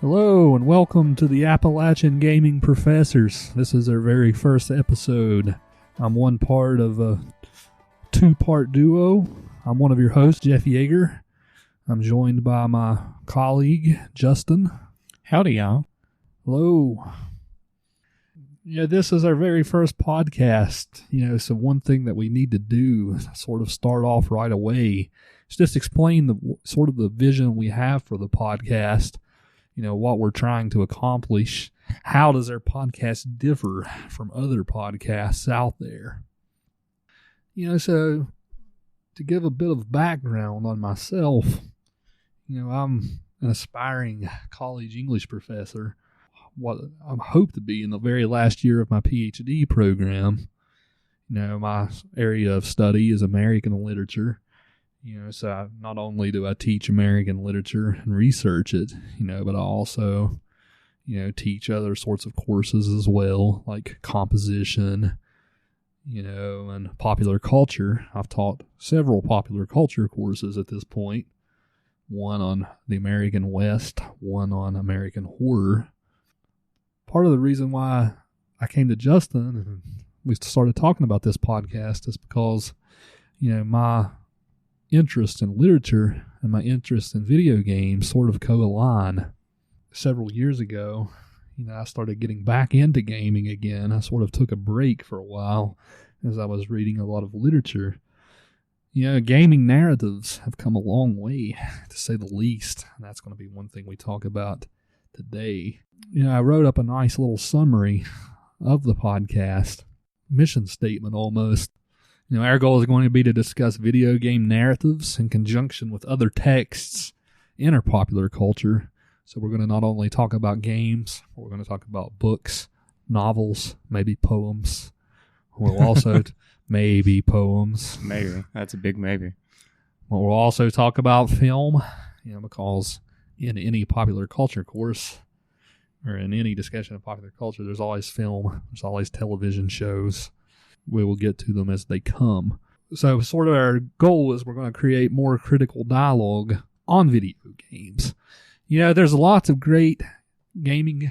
Hello and welcome to the Appalachian Gaming Professors. This is our very first episode. I'm one part of a two-part duo. I'm one of your hosts, Jeff Yeager. I'm joined by my colleague, Justin. Howdy, y'all. Hello. Yeah, this is our very first podcast. So one thing that we need to do, sort of start off right away, is just explain the vision we have for the podcast. What we're trying to accomplish. How does our podcast differ from other podcasts out there? So to give a bit of background on myself, I'm an aspiring college English professor. What I hope to be in the very last year of my PhD program. My area of study is American literature. So not only do I teach American literature and research it, but I also, teach other sorts of courses as well, like composition, and popular culture. I've taught several popular culture courses at this point. One on the American West, one on American horror. Part of the reason why I came to Justin and we started talking about this podcast is because, my interest in literature and my interest in video games sort of co-align. Several years ago, I started getting back into gaming again. I sort of took a break for a while as I was reading a lot of literature. Gaming narratives have come a long way, to say the least. And that's going to be one thing we talk about today. I wrote up a nice little summary of the podcast, mission statement almost. Our goal is going to be to discuss video game narratives in conjunction with other texts in our popular culture. So we're going to not only talk about games, but we're going to talk about books, novels, maybe poems. We'll also maybe poems. Maybe. That's a big maybe. We'll also talk about film, because in any popular culture course or in any discussion of popular culture, there's always film, there's always television shows. We will get to them as they come. So sort of our goal is we're going to create more critical dialogue on video games. There's lots of great gaming.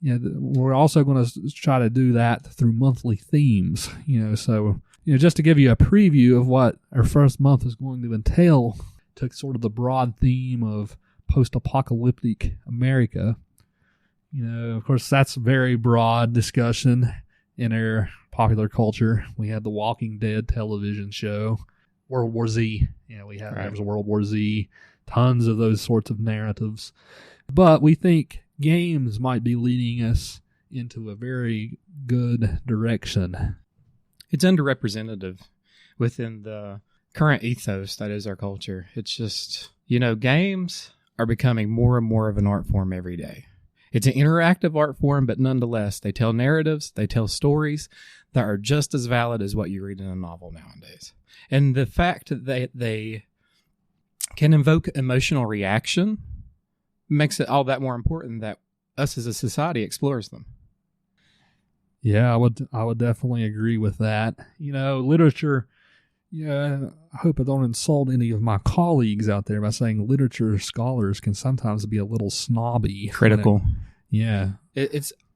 We're also going to try to do that through monthly themes. So just to give you a preview of what our first month is going to entail, took sort of the broad theme of post-apocalyptic America. Of course, that's a very broad discussion in our popular culture. We had the Walking Dead television show, World War Z. There was World War Z, tons of those sorts of narratives. But we think games might be leading us into a very good direction. It's underrepresented within the current ethos that is our culture. It's just, games are becoming more and more of an art form every day. It's an interactive art form, but nonetheless, they tell narratives, they tell stories that are just as valid as what you read in a novel nowadays. And the fact that they can invoke emotional reaction makes it all that more important that us as a society explores them. Yeah, I would definitely agree with that. Literature, I hope I don't insult any of my colleagues out there by saying literature scholars can sometimes be a little snobby. Critical. Yeah.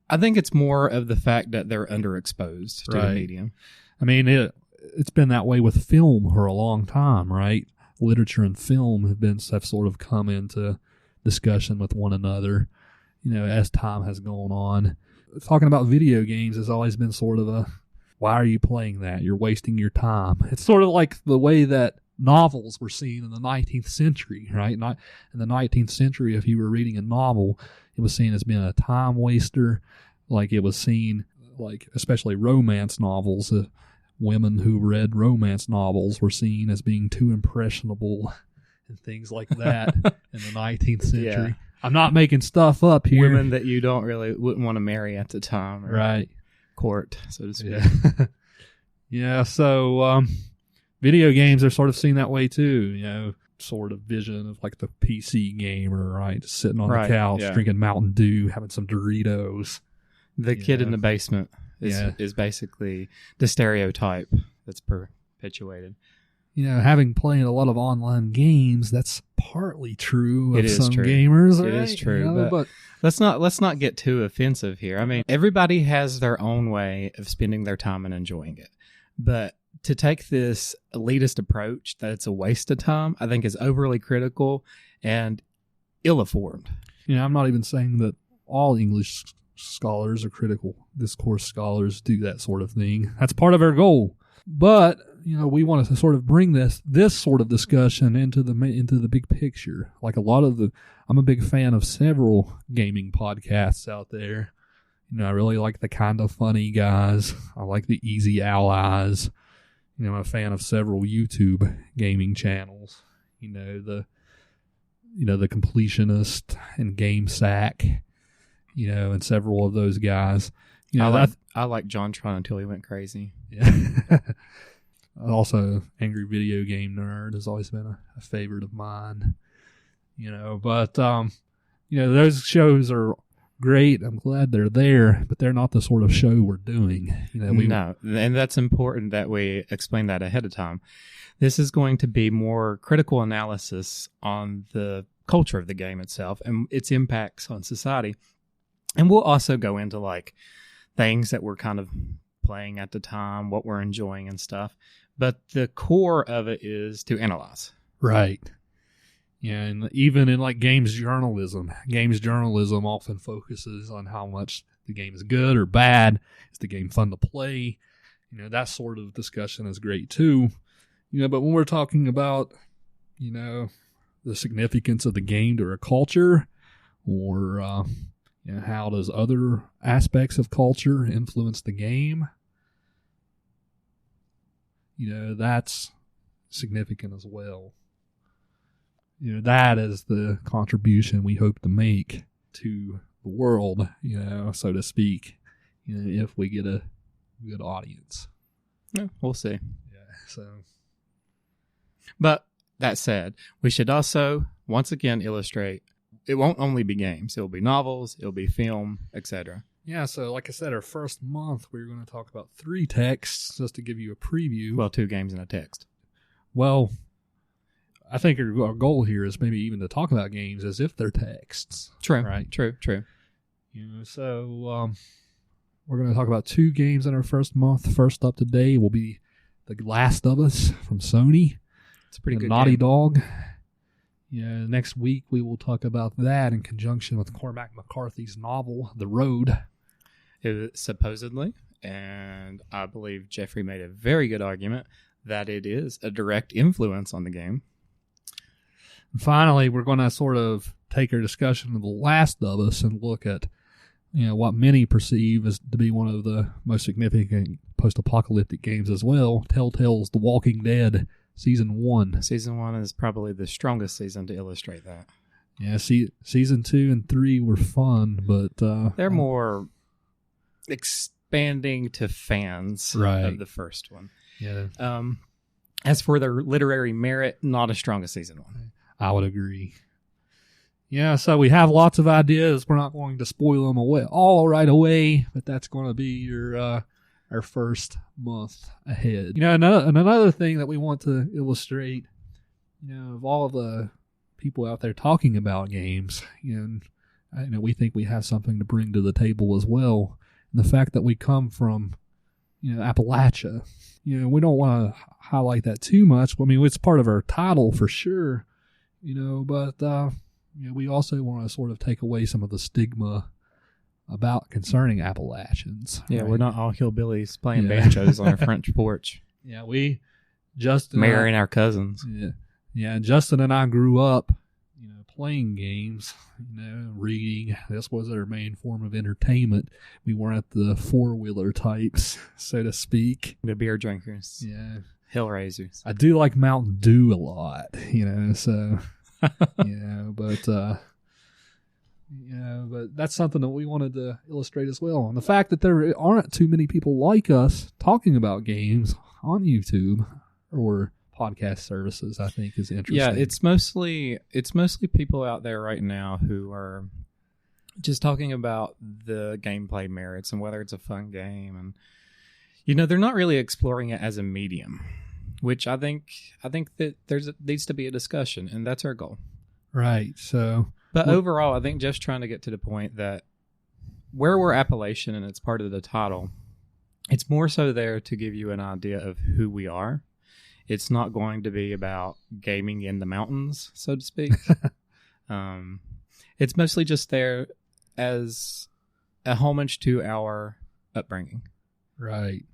I think it's more of the fact that they're underexposed to the medium. I mean, it's been that way with film for a long time, right? Literature and film have sort of come into discussion with one another, as time has gone on. Talking about video games has always been sort of a, why are you playing that? You're wasting your time. It's sort of like the way that novels were seen in the 19th century, right? In the 19th century, if you were reading a novel, it was seen as being a time waster. Like it was seen, especially romance novels. Women who read romance novels were seen as being too impressionable and things like that in the 19th century. Yeah. I'm not making stuff up here. Women that you wouldn't want to marry at the time. Right. Court, so to speak. Yeah. Yeah, so video games are sort of seen that way too, sort of vision of like the PC gamer, right? Just sitting on the couch, drinking Mountain Dew, having some Doritos. The kid in the basement is basically the stereotype that's perpetuated. having played a lot of online games, that's partly true of some true. gamers. It right? is true, but let's not get too offensive here. I mean, everybody has their own way of spending their time and enjoying it. But to take this elitist approach that it's a waste of time, I think is overly critical and ill-informed. I'm not even saying that all English scholars or critical discourse scholars do that sort of thing. That's part of our goal. But we want to sort of bring this sort of discussion into the big picture. Like I'm a big fan of several gaming podcasts out there. I really like the Kind of Funny guys. I like the Easy Allies. I'm a fan of several YouTube gaming channels. The Completionist and GameSack. And several of those guys. I like JonTron until he went crazy. Yeah. Also, Angry Video Game Nerd has always been a favorite of mine. But those shows are great. I'm glad they're there, but they're not the sort of show we're doing. No, and that's important that we explain that ahead of time. This is going to be more critical analysis on the culture of the game itself and its impacts on society. And we'll also go into like things that we're kind of playing at the time, what we're enjoying and stuff. But the core of it is to analyze. Right. Yeah, and even in like games journalism often focuses on how much the game is good or bad. Is the game fun to play? That sort of discussion is great too. But when we're talking about, the significance of the game to a culture, or how does other aspects of culture influence the game? That's significant as well. That is the contribution we hope to make to the world, so to speak, if we get a good audience. Yeah, we'll see. Yeah, so. But that said, we should also, once again, illustrate it won't only be games. It'll be novels, it'll be film, etc. Yeah, so like I said, our first month, we were going to talk about 3 texts, just to give you a preview. Well, 2 games and a text. Well, I think our goal here is maybe even to talk about games as if they're texts. True, right? True. So we're going to talk about 2 games in our first month. First up today will be The Last of Us from Sony. It's a pretty good Naughty game. Dog. Next week we will talk about that in conjunction with Cormac McCarthy's novel, The Road. Supposedly, and I believe Jeffrey made a very good argument that it is a direct influence on the game. And finally, we're going to sort of take our discussion of The Last of Us and look at what many perceive as to be one of the most significant post-apocalyptic games as well, Telltale's The Walking Dead Season 1. Season 1 is probably the strongest season to illustrate that. Yeah, Season 2 and 3 were fun, but they're more expanding to fans of the first one. Yeah. As for their literary merit, not as strong as Season 1. I would agree. Yeah, so we have lots of ideas. We're not going to spoil them all right away, but that's going to be your our first month ahead. Another thing that we want to illustrate, of all the people out there talking about games, we think we have something to bring to the table as well. And the fact that we come from, Appalachia, we don't want to highlight that too much. I mean, it's part of our title for sure, but we also want to sort of take away some of the stigma concerning Appalachians. Yeah, right? We're not all hillbillies playing banjos on our front porch. Yeah, Justin, marrying our cousins. Yeah, and Justin and I grew up, playing games, reading. This was our main form of entertainment. We weren't the 4-wheeler types, so to speak. The beer drinkers. Yeah. Hellraisers. I do like Mountain Dew a lot, so, but that's something that we wanted to illustrate as well. And the fact that there aren't too many people like us talking about games on YouTube or podcast services, I think, is interesting. Yeah, it's mostly people out there right now who are just talking about the gameplay merits and whether it's a fun game, and they're not really exploring it as a medium. which I think that needs to be a discussion, and that's our goal. Right. So, but overall, I think just trying to get to the point that where we're Appalachian and it's part of the title, it's more so there to give you an idea of who we are. It's not going to be about gaming in the mountains, so to speak. It's mostly just there as a homage to our upbringing. Right.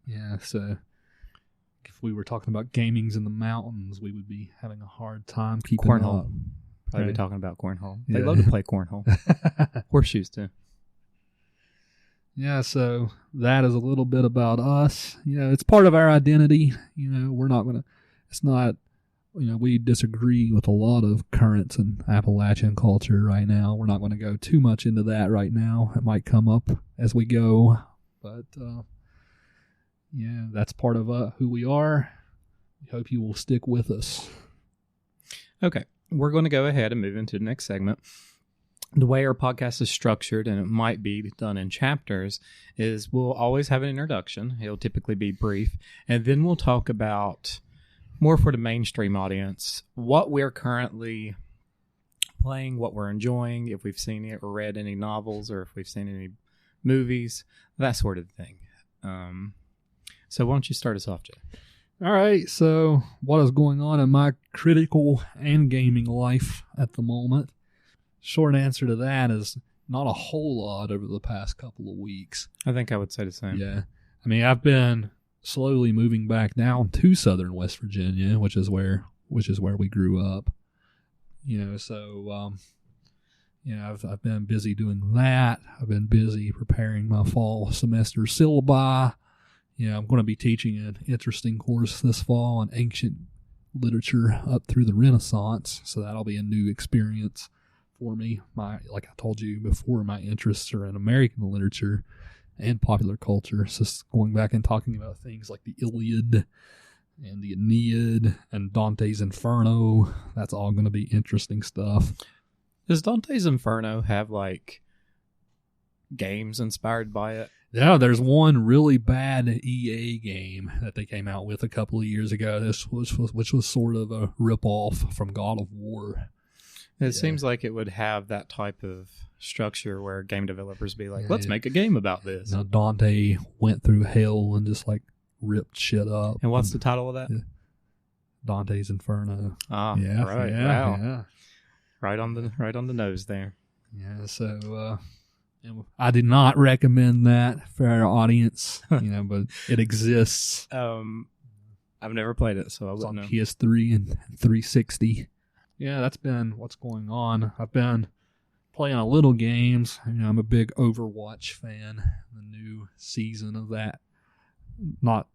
Yeah, so if we were talking about gamings in the mountains, we would be having a hard time keeping cornhole. up. Probably Right. be talking about cornhole. They love to play cornhole. Horseshoes, too. Yeah, so that is a little bit about us. It's part of our identity. We're not going to, it's not, we disagree with a lot of currents in Appalachian culture right now. We're not going to go too much into that right now. It might come up as we go, but that's part of who we are. We hope you will stick with us. Okay, we're going to go ahead and move into the next segment. The way our podcast is structured, and it might be done in chapters, is we'll always have an introduction. It'll typically be brief, and then we'll talk about, more for the mainstream audience, what we're currently playing, what we're enjoying, if we've seen it or read any novels, or if we've seen any movies, that sort of thing. So why don't you start us off, Jay? All right, so what is going on in my critical and gaming life at the moment? Short answer to that is not a whole lot over the past couple of weeks. I think I would say the same. Yeah. I mean, I've been slowly moving back down to southern West Virginia, which is where we grew up. I've been busy doing that. I've been busy preparing my fall semester syllabi. I'm going to be teaching an interesting course this fall on ancient literature up through the Renaissance, so that'll be a new experience for me. Like I told you before, my interests are in American literature and popular culture. So going back and talking about things like the Iliad and the Aeneid and Dante's Inferno, that's all going to be interesting stuff. Does Dante's Inferno have games inspired by it? Yeah, there's one really bad EA game that they came out with a couple of years ago. Which was sort of a ripoff from God of War. It seems like it would have that type of structure where game developers be like, let's make a game about this. Now Dante went through hell and just ripped shit up. And what's the title of that? Dante's Inferno. Ah, yeah, right. Yeah, wow. yeah. Right on the nose there. Yeah, so I did not recommend that for our audience, but it exists. I've never played it, so I wouldn't know. PS3 and 360. Yeah, that's been what's going on. I've been playing a little games. I'm a big Overwatch fan. The new season of that, not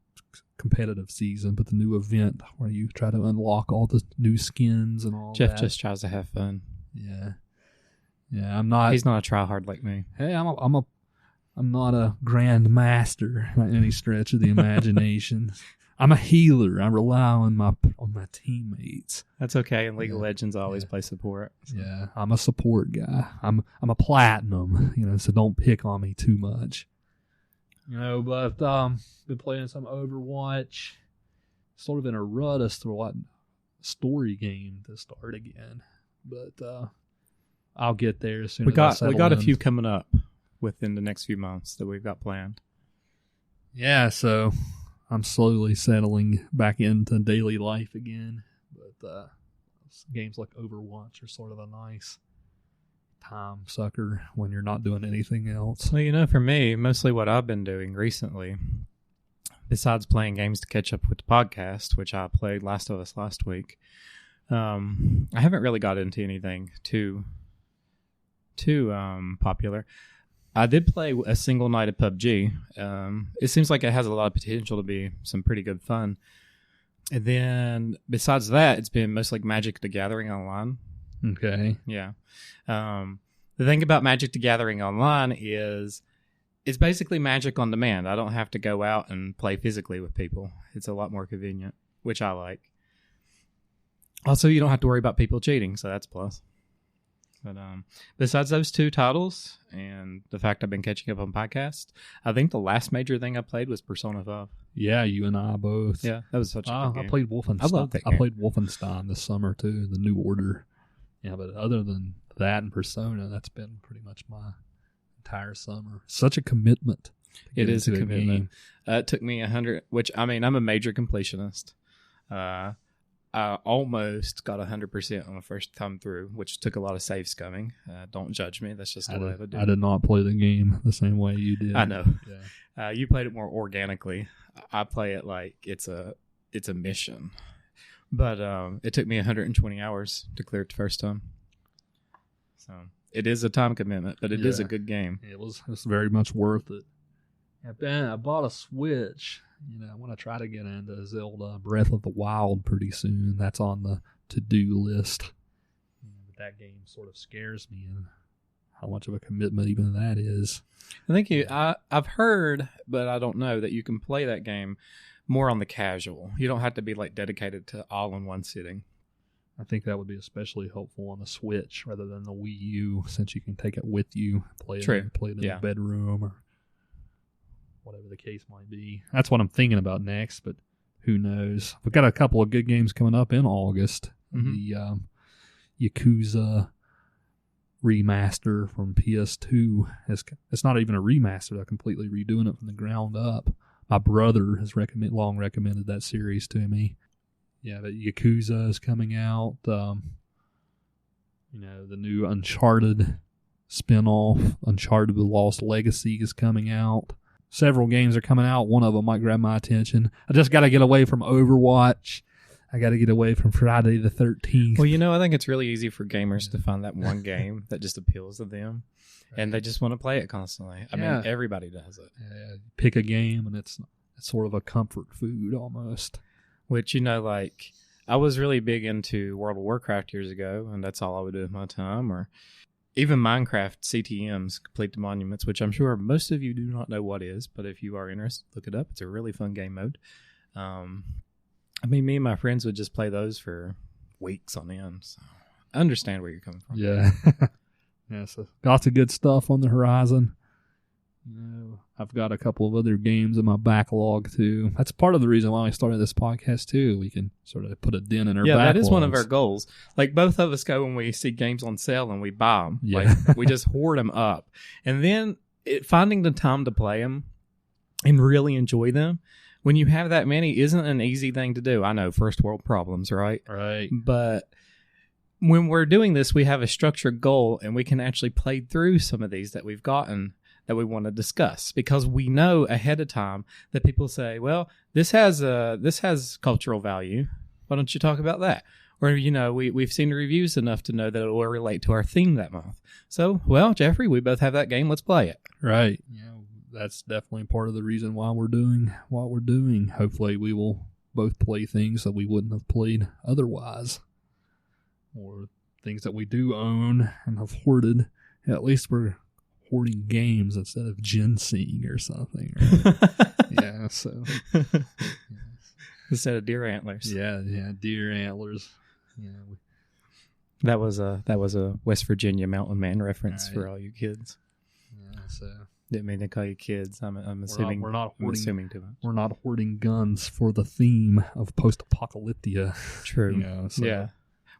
competitive season, but the new event where you try to unlock all the new skins and all Jeff that. just tries to have fun. Yeah, I'm not. He's not a tryhard like me. Hey, I'm not a grand master by any stretch of the imagination. I'm a healer. I rely on my teammates. That's okay. In League of Legends, I always play support. So. Yeah, I'm a support guy. I'm a platinum. So don't pick on me too much. But been playing some Overwatch. Sort of in a rut as to what story game to start again. But I'll get there as soon as I we got a few coming up within the next few months that we've got planned. Yeah, so I'm slowly settling back into daily life again. But games like Overwatch are sort of a nice time sucker when you're not doing anything else. Well, for me, mostly what I've been doing recently, besides playing games to catch up with the podcast, which I played Last of Us last week, I haven't really got into anything too popular. I did play a single night of PUBG. It seems like it has a lot of potential to be some pretty good fun. And then besides that, it's been mostly Magic the Gathering Online. Okay. Yeah. The thing about Magic the Gathering Online is it's basically Magic on demand. I don't have to go out and play physically with people. It's a lot more convenient, which I like. Also, you don't have to worry about people cheating, so that's a plus. But besides those two titles and the fact I've been catching up on podcasts, I think the last major thing I played was Persona 5. Yeah, you and I both. Yeah, that was such a good game. I played Wolfenstein. I love that game. I played Wolfenstein this summer too, the New Order. Yeah, but other than that and Persona, that's been pretty much my entire summer. Such a commitment. It is a commitment. It took me 100, which, I mean, I'm a major completionist. I almost got 100% on the first time through, which took a lot of save scumming. Don't judge me. That's just the way I would do it. I did not play the game the same way you did. I know. Yeah. You played it more organically. I play it like it's a mission. But it took me 120 hours to clear it the first time. So it is a time commitment, but it is a good game. It was very much worth it. I bought a Switch. You know, I want to try to get into Zelda Breath of the Wild pretty soon. That's on the to-do list. But that game sort of scares me, and how much of a commitment even that is. I think I've heard, but I don't know, that you can play that game more on the casual. You don't have to be like dedicated to all in one sitting. I think that would be especially helpful on the Switch rather than the Wii U, since you can take it with you, play it in the bedroom or whatever the case might be. That's what I'm thinking about next, but who knows? We've got a couple of good games coming up in August. The Yakuza remaster from PS2. It's not even a remaster. They're completely redoing it from the ground up. My brother has long recommended that series to me. Yeah, but Yakuza is coming out. The new Uncharted spinoff, Uncharted The Lost Legacy, is coming out. Several games are coming out. One of them might grab my attention. I just got to get away from Overwatch. I got to get away from Friday the 13th. Well, I think it's really easy for gamers to find that one game that just appeals to them, and they just want to play it constantly. I mean, everybody does it. Yeah, pick a game, and it's sort of a comfort food almost. Which, I was really big into World of Warcraft years ago, and that's all I would do with my time, or even Minecraft CTMs, Complete the Monuments, which I'm sure most of you do not know what is, but if you are interested, look it up. It's a really fun game mode. Me and my friends would just play those for weeks on end, so I understand where you're coming from. Yeah. Yeah, so lots of good stuff on the horizon. I've got a couple of other games in my backlog, too. That's part of the reason why I started this podcast, too. We can sort of put a dent in our backlogs. Yeah, that is one of our goals. Like, both of us go when we see games on sale and we buy them. Yeah. Like, we just hoard them up. And then finding the time to play them and really enjoy them, when you have that many, isn't an easy thing to do. I know, first world problems, right? Right. But when we're doing this, we have a structured goal, and we can actually play through some of these that we've gotten that we want to discuss, because we know ahead of time that people say, well, this has cultural value. Why don't you talk about that? Or, we've seen reviews enough to know that it will relate to our theme that month. So, well, Jeffrey, we both have that game. Let's play it. Right. Yeah, that's definitely part of the reason why we're doing what we're doing. Hopefully we will both play things that we wouldn't have played otherwise, or things that we do own and have hoarded. At least we're hoarding games instead of ginseng or something. Yeah, so instead of deer antlers. Yeah, deer antlers. Yeah, that was a West Virginia mountain man reference for all you kids. Yeah, so didn't mean to call you kids. I'm assuming we're not hoarding, I'm assuming too much. We're not hoarding guns for the theme of post-apocalyptic. True. Yeah,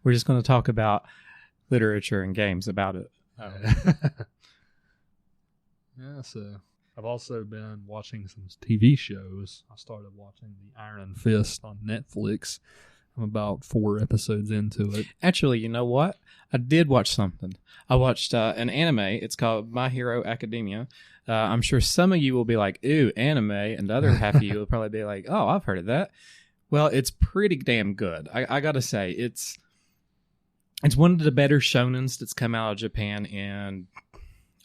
we're just going to talk about literature and games about it. Yeah, so I've also been watching some TV shows. I started watching The Iron Fist on Netflix. I'm about 4 episodes into it. Actually, you know what? I did watch something. I watched an anime. It's called My Hero Academia. I'm sure some of you will be like, ooh, anime, and the other half of you will probably be like, oh, I've heard of that. Well, it's pretty damn good. I got to say, it's one of the better shonens that's come out of Japan in,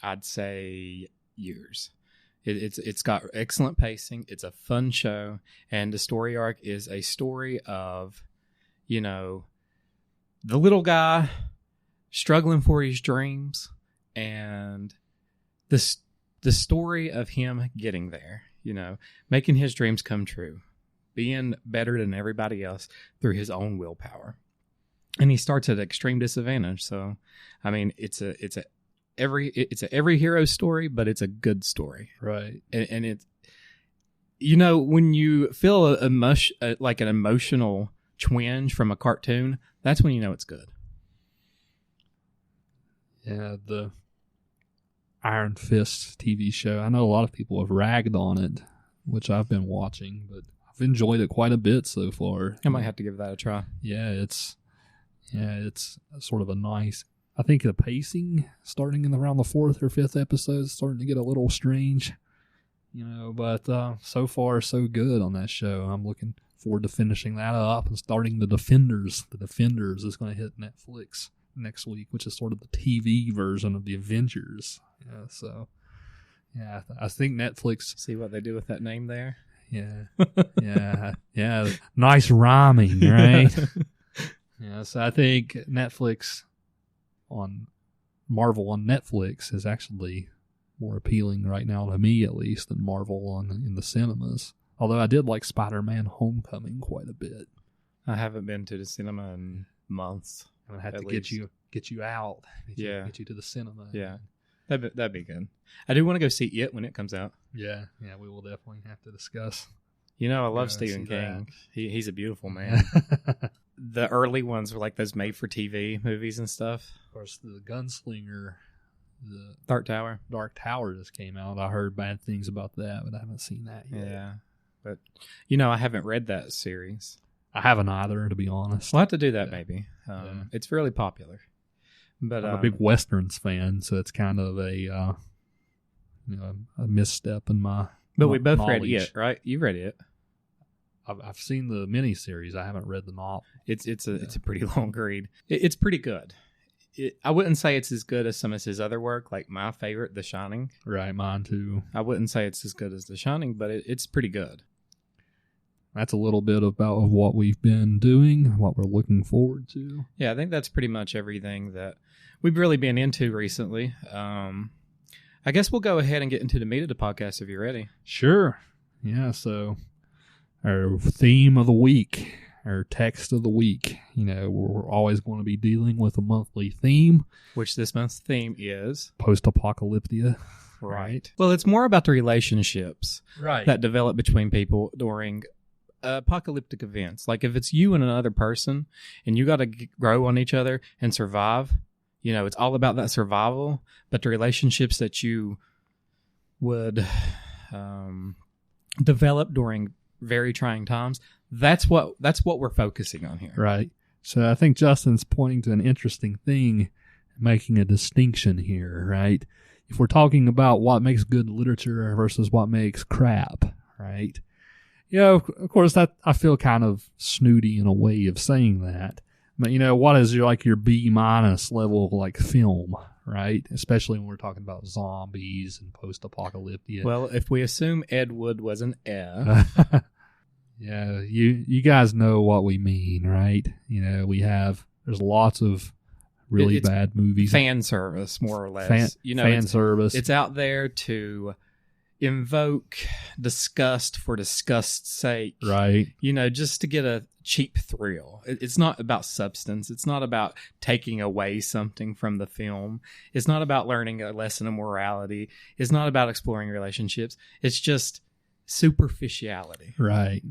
I'd say, years. It's got excellent pacing. It's a fun show, and the story arc is a story of, the little guy struggling for his dreams, and the story of him getting there. Making his dreams come true, being better than everybody else through his own willpower. and he starts at extreme disadvantage. So, I mean, it's a every hero story, but it's a good story, right? And it's, when you feel like an emotional twinge from a cartoon, that's when you know it's good. Yeah, the Iron Fist TV show. I know a lot of people have ragged on it, which I've been watching, but I've enjoyed it quite a bit so far. I might have to give that a try. Yeah, it's sort of a nice. I think the pacing starting in around the 4th or 5th episode is starting to get a little strange, But so far so good on that show. I'm looking forward to finishing that up and starting The Defenders. The Defenders is going to hit Netflix next week, which is sort of the TV version of the Avengers. Yeah, so I think Netflix. See what they do with that name there? Yeah, yeah. Nice rhyming, right? Yeah, so I think Marvel on Netflix is actually more appealing right now to me, at least, than Marvel in the cinemas. Although I did like Spider-Man: Homecoming quite a bit. I haven't been to the cinema in months. I'm gonna have to get you out. Get you to the cinema. Yeah, that'd be good. I do want to go see it when it comes out. Yeah, we will definitely have to discuss. I love Stephen King. He's a beautiful man. The early ones were like those made-for-TV movies and stuff. Of course, the Gunslinger, the Dark Tower just came out. I heard bad things about that, but I haven't seen that yet. Yeah, but I haven't read that series. I haven't either, to be honest. We'll have to do that maybe. It's fairly popular. But I'm a big Westerns fan, so it's kind of a misstep in my. But we both knowledge. read it, right? You read it. I've seen the miniseries. I haven't read the novel. It's a pretty long read. It's pretty good. I wouldn't say it's as good as some of his other work, like my favorite, The Shining. Right, mine too. I wouldn't say it's as good as The Shining, but it's pretty good. That's a little bit about what we've been doing, what we're looking forward to. Yeah, I think that's pretty much everything that we've really been into recently. I guess we'll go ahead and get into the meat of the podcast if you're ready. Sure. Yeah, so our theme of the week, our text of the week, we're always going to be dealing with a monthly theme. Which this month's theme is? Post-apocalyptic. Right. Well, it's more about the relationships that develop between people during apocalyptic events. Like if it's you and another person and you got to grow on each other and survive, it's all about that survival, but the relationships that you would develop during very trying times, that's what we're focusing on here. Right. So I think Justin's pointing to an interesting thing, making a distinction here, right? If we're talking about what makes good literature versus what makes crap, right? Of course, that I feel kind of snooty in a way of saying that. But, what is your B- level like film, right? Especially when we're talking about zombies and post-apocalyptic. Well, if we assume Ed Wood was an F. Yeah, you guys know what we mean, right? There's lots of really bad movies. Fan service, more or less. Fan service. It's out there to invoke disgust for disgust's sake. Right. Just to get a cheap thrill. It's not about substance. It's not about taking away something from the film. It's not about learning a lesson of morality. It's not about exploring relationships. It's just superficiality. Right.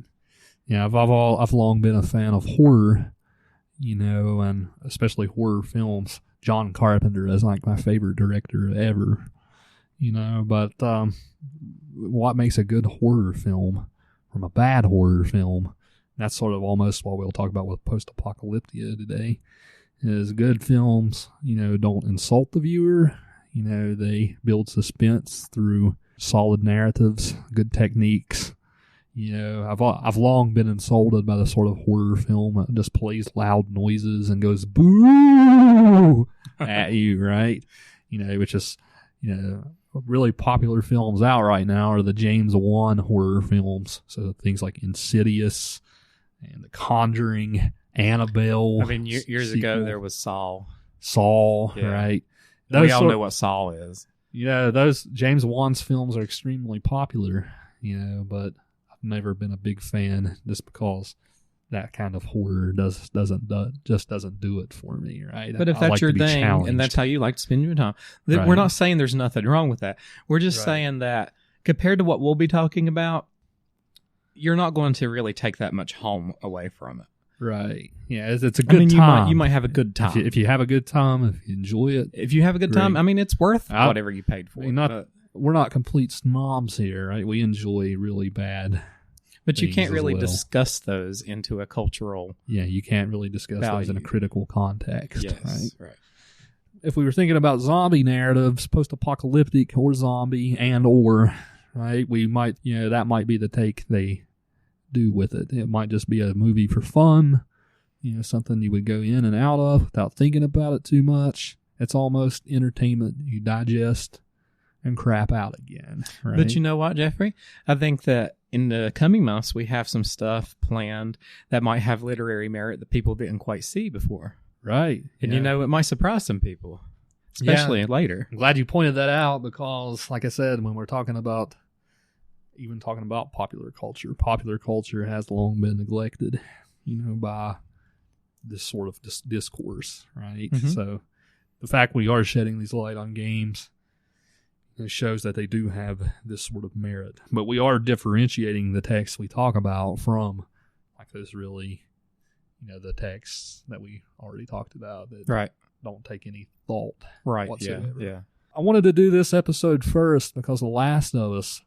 Yeah, I've long been a fan of horror, and especially horror films. John Carpenter is like my favorite director ever. But what makes a good horror film from a bad horror film? That's sort of almost what we'll talk about with post-apocalyptic today. Is good films, don't insult the viewer. They build suspense through solid narratives, good techniques. I've long been insulted by the sort of horror film that just plays loud noises and goes boo at you, right? Which is, really popular films out right now are the James Wan horror films. So things like Insidious and The Conjuring, Annabelle. I mean, years ago there was Saw. Yeah. Right? We all know what Saw is. Those James Wan's films are extremely popular, but I've never been a big fan just because that kind of horror doesn't do it for me, right? But if I that's like your to be thing, challenged. and that's how you like to spend your time, Right. we're not saying there's nothing wrong with that. We're just Right. saying that compared to what we'll be talking about, you're not going to really take that much home away from it. Right. Yeah, it's a good time. You might have a good time. If you have a good time, if you enjoy it. If you have a good time, Great. I mean, it's worth whatever you paid for. We're not complete snobs here, right? We enjoy really bad. But you things can't as really well. discuss those into a cultural. Yeah, you can't really discuss those in a value. critical context, Yes, right? right. If we were thinking about zombie narratives, post-apocalyptic or zombie or, right, we might, that might be the take they do with it. It might just be a movie for fun, something you would go in and out of without thinking about it too much. It's almost entertainment you digest and crap out again, right? But you know what, Jeffrey? I think that in the coming months, we have some stuff planned that might have literary merit that people didn't quite see before. Right. And it might surprise some people, especially later. I'm glad you pointed that out because, like I said, when we're talking about popular culture has long been neglected, by this sort of discourse, right? Mm-hmm. So the fact we are shedding these light on games, it shows that they do have this sort of merit. But we are differentiating the texts we talk about from like those really, the texts that we already talked about that don't take any thought whatsoever. Yeah. I wanted to do this episode first because The Last of Us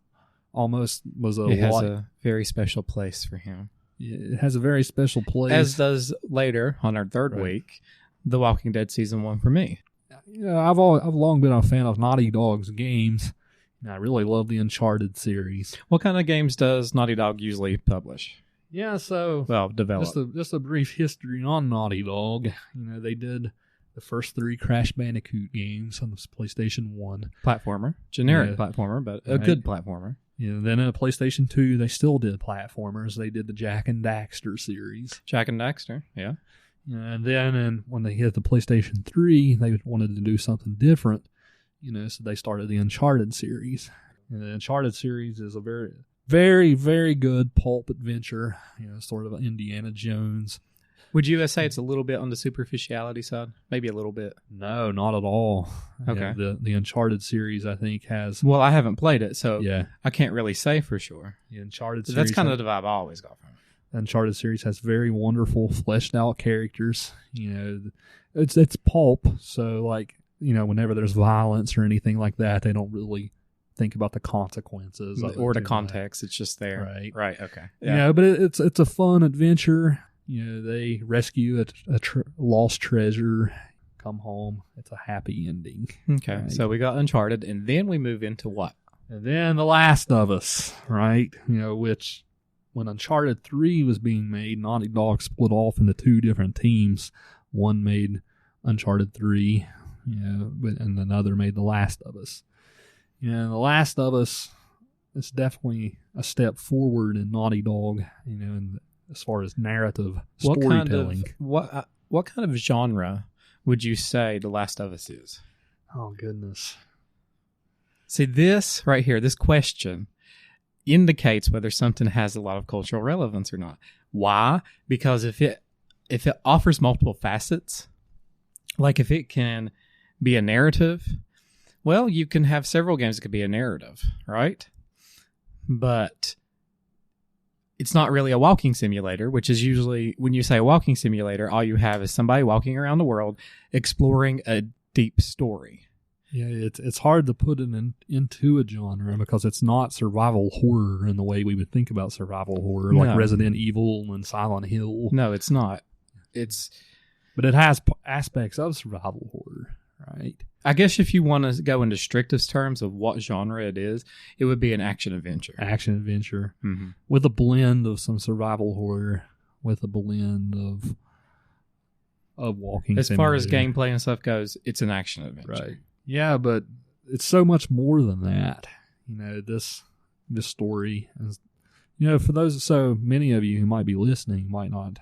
almost was It has a very special place for him. It has a very special place. As does later, on our third week, The Walking Dead Season 1 for me. I've long been a fan of Naughty Dog's games. And I really love the Uncharted series. What kind of games does Naughty Dog usually publish? Yeah, so develop. Just a brief history on Naughty Dog. They did the first 3 Crash Bandicoot games on the PlayStation 1. Platformer. Generic platformer, but a good platformer. Then in PlayStation 2, they still did platformers. They did the Jak and Daxter series. Jak and Daxter, yeah. And then when they hit the PlayStation 3, they wanted to do something different, so they started the Uncharted series. And the Uncharted series is a very, very, very good pulp adventure, sort of Indiana Jones. Would you say it's a little bit on the superficiality side? Maybe a little bit. No, not at all. Okay. The Uncharted series, I think, has... Well, I haven't played it, so yeah. I can't really say for sure. The Uncharted series... That's kind of the vibe I always got from it. The Uncharted series has very wonderful, fleshed-out characters. It's pulp, so, whenever there's violence or anything like that, they don't really think about the consequences of or it, the context. It's just there. Right, okay. Yeah, but it's a fun adventure. They rescue a lost treasure, come home. It's a happy ending. Okay, right? So we got Uncharted, and then we move into what? And then The Last of Us, right? Which, when Uncharted 3 was being made, Naughty Dog split off into 2 different teams. One made Uncharted 3, and another made The Last of Us. The Last of Us is definitely a step forward in Naughty Dog, as far as narrative storytelling. What kind of genre would you say The Last of Us is? Oh, goodness. See, this right here, this question indicates whether something has a lot of cultural relevance or not. Why? Because if it offers multiple facets, like if it can be a narrative, well, you can have several games that could be a narrative, right? But it's not really a walking simulator, which is usually, when you say a walking simulator, all you have is somebody walking around the world exploring a deep story. Yeah, it's hard to put it into a genre because it's not survival horror in the way we would think about survival horror, like Resident Evil and Silent Hill. No, it's not. But it has aspects of survival horror, right? I guess if you want to go into strictest terms of what genre it is, it would be an action-adventure. Action-adventure. Mm-hmm. With a blend of some survival horror, with a blend of walking As simulator. far as gameplay and stuff goes, it's an action-adventure. Right. Yeah, but it's so much more than that. This story is, for those, so many of you who might be listening might not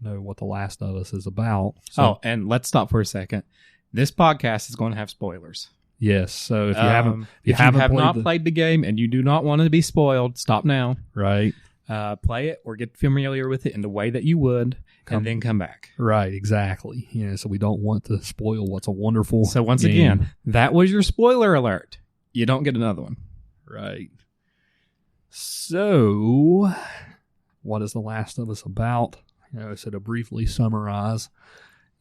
know what The Last of Us is about. So, and let's stop for a second. This podcast is going to have spoilers. Yes, so if you have haven't not played the game and you do not want to be spoiled, stop now. Right. play it or get familiar with it in the way that you would, and then come back. Right, exactly. So we don't want to spoil what's a wonderful So once game. again, that was your spoiler alert. You don't get another one. Right. So, what is The Last of Us about? So to briefly summarize,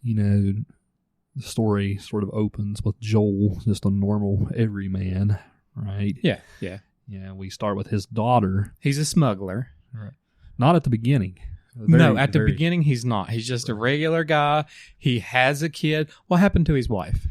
the story sort of opens with Joel, just a normal everyman, right? Yeah. We start with his daughter. He's a smuggler. Right. Not at the beginning. At the beginning, he's not. He's just a regular guy. He has a kid. What happened to his wife?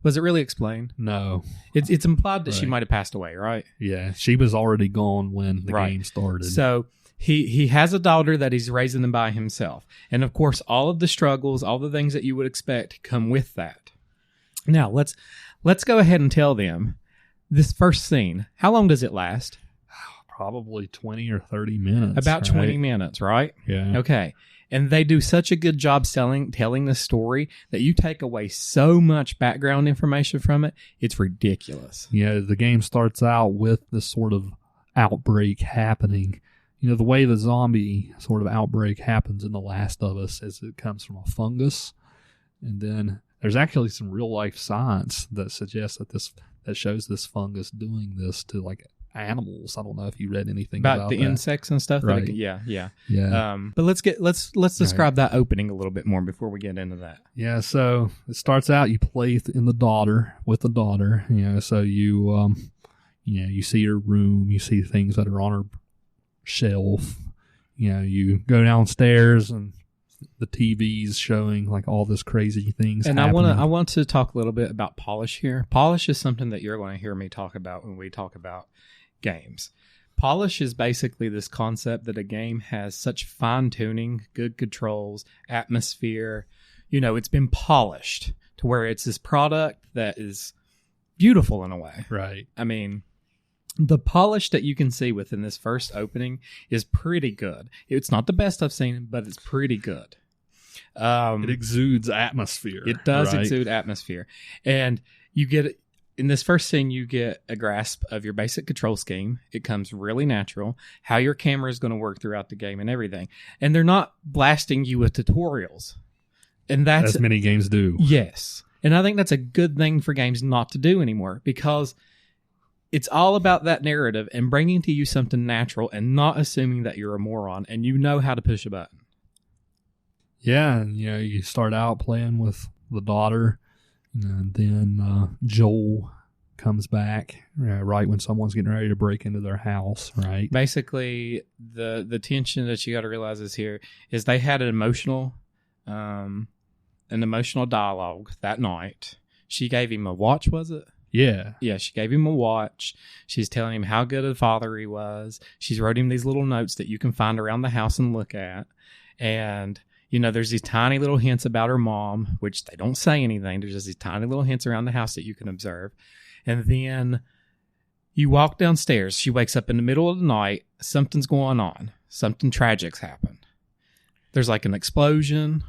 Was it really explained? No. It's implied that she might have passed away, right? Yeah, she was already gone when the game started. So he has a daughter that he's raising them by himself. And of course, all of the struggles, all the things that you would expect come with that. Now, let's go ahead and tell them this first scene. How long does it last? Probably 20 or 30 minutes. About 20 minutes, right? Yeah. Okay. And they do such a good job telling the story that you take away so much background information from it. It's ridiculous. Yeah, the game starts out with this sort of outbreak happening. The way the zombie sort of outbreak happens in The Last of Us is it comes from a fungus. And then there's actually some real life science that suggests that shows this fungus doing this to like animals. I don't know if you read anything about the that. Insects and stuff. Right. Yeah. But let's describe that opening a little bit more before we get into that. Yeah. So it starts out, you play with the daughter. So you you see her room, you see things that are on her shelf. You go downstairs and the TV's showing like all this crazy things. And happening. I want to talk a little bit about polish here. Polish is something that you're going to hear me talk about when we talk about games. Polish is basically this concept that a game has such fine tuning, good controls, atmosphere. It's been polished to where it's this product that is beautiful in a way. Right. I mean, the polish that you can see within this first opening is pretty good. It's not the best I've seen, but it's pretty good. It exudes atmosphere. It does exude atmosphere. And you get, in this first scene, you get a grasp of your basic control scheme. It comes really natural, how your camera is going to work throughout the game and everything. And they're not blasting you with tutorials. And that's... As many games do. Yes. And I think that's a good thing for games not to do anymore, because it's all about that narrative and bringing to you something natural and not assuming that you're a moron and you know how to push a button. Yeah, and you start out playing with the daughter, and then Joel comes back right when someone's getting ready to break into their house, right? Basically, the tension that you got to realize is here is they had an emotional dialogue that night. She gave him a watch, was it? Yeah. Yeah, she gave him a watch. She's telling him how good a father he was. She's wrote him these little notes that you can find around the house and look at. And, there's these tiny little hints about her mom, which they don't say anything. There's just these tiny little hints around the house that you can observe. And then you walk downstairs. She wakes up in the middle of the night. Something's going on. Something tragic's happened. There's like an explosion.